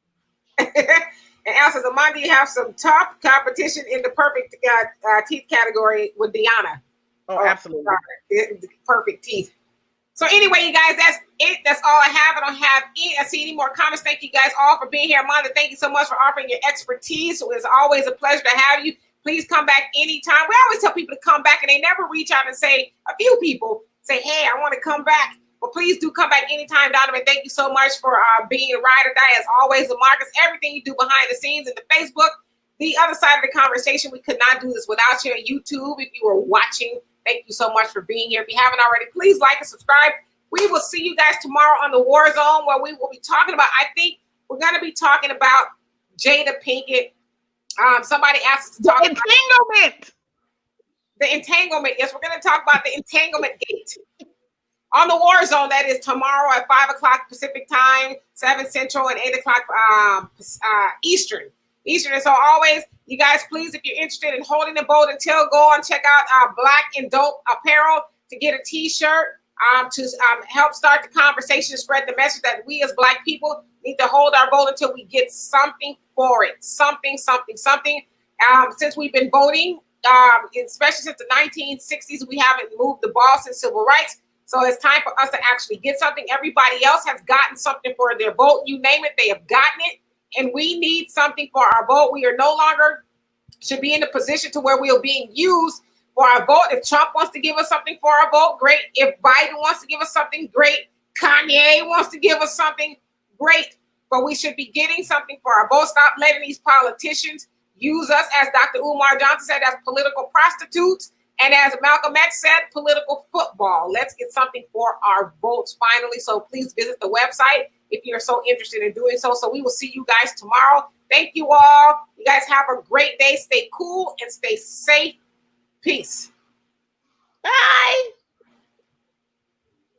And Al says, Amanda, you have some tough competition in the perfect teeth category with Deanna. Oh, absolutely. The perfect teeth. So anyway, you guys, that's it. That's all I have. I don't have any more comments. Thank you guys all for being here. Amanda, thank you so much for offering your expertise. So it's always a pleasure to have you. Please come back anytime. We always tell people to come back, and they never reach out and say, a few people say, hey, I want to come back. But please do come back anytime, Donovan. Thank you so much for being a ride or die. As always, Marcus, everything you do behind the scenes in the Facebook, the other side of the conversation. We could not do this without you on YouTube. If you were watching, thank you so much for being here. If you haven't already, please like and subscribe. We will see you guys tomorrow on the War Zone, where we will be talking about, I think we're going to be talking about Jada Pinkett. Somebody asked us to talk about the entanglement. Yes, we're going to talk about the entanglement gate on the War Zone. That is tomorrow at 5 o'clock Pacific time, 7 Central, and 8 o'clock Eastern. And so always, you guys, please, if you're interested in holding the vote until, go and check out our Black and Dope apparel to get a T-shirt to help start the conversation, spread the message that we as Black people need to hold our vote until we get something for it. Something. Since we've been voting, especially since the 1960s, we haven't moved the ball since civil rights. So it's time for us to actually get something. Everybody else has gotten something for their vote. You name it, they have gotten it. And we need something for our vote. We are no longer should be in a position to where we are being used for our vote. If Trump wants to give us something for our vote, great. If Biden wants to give us something, great. Kanye wants to give us something, great. But we should be getting something for our vote. Stop letting these politicians use us, as Dr. Umar Johnson said, as political prostitutes. And as Malcolm X said, political football. Let's get something for our votes finally. So please visit the website if you're so interested in doing so. So we will see you guys tomorrow. Thank you all. You guys have a great day. Stay cool and stay safe. Peace. Bye.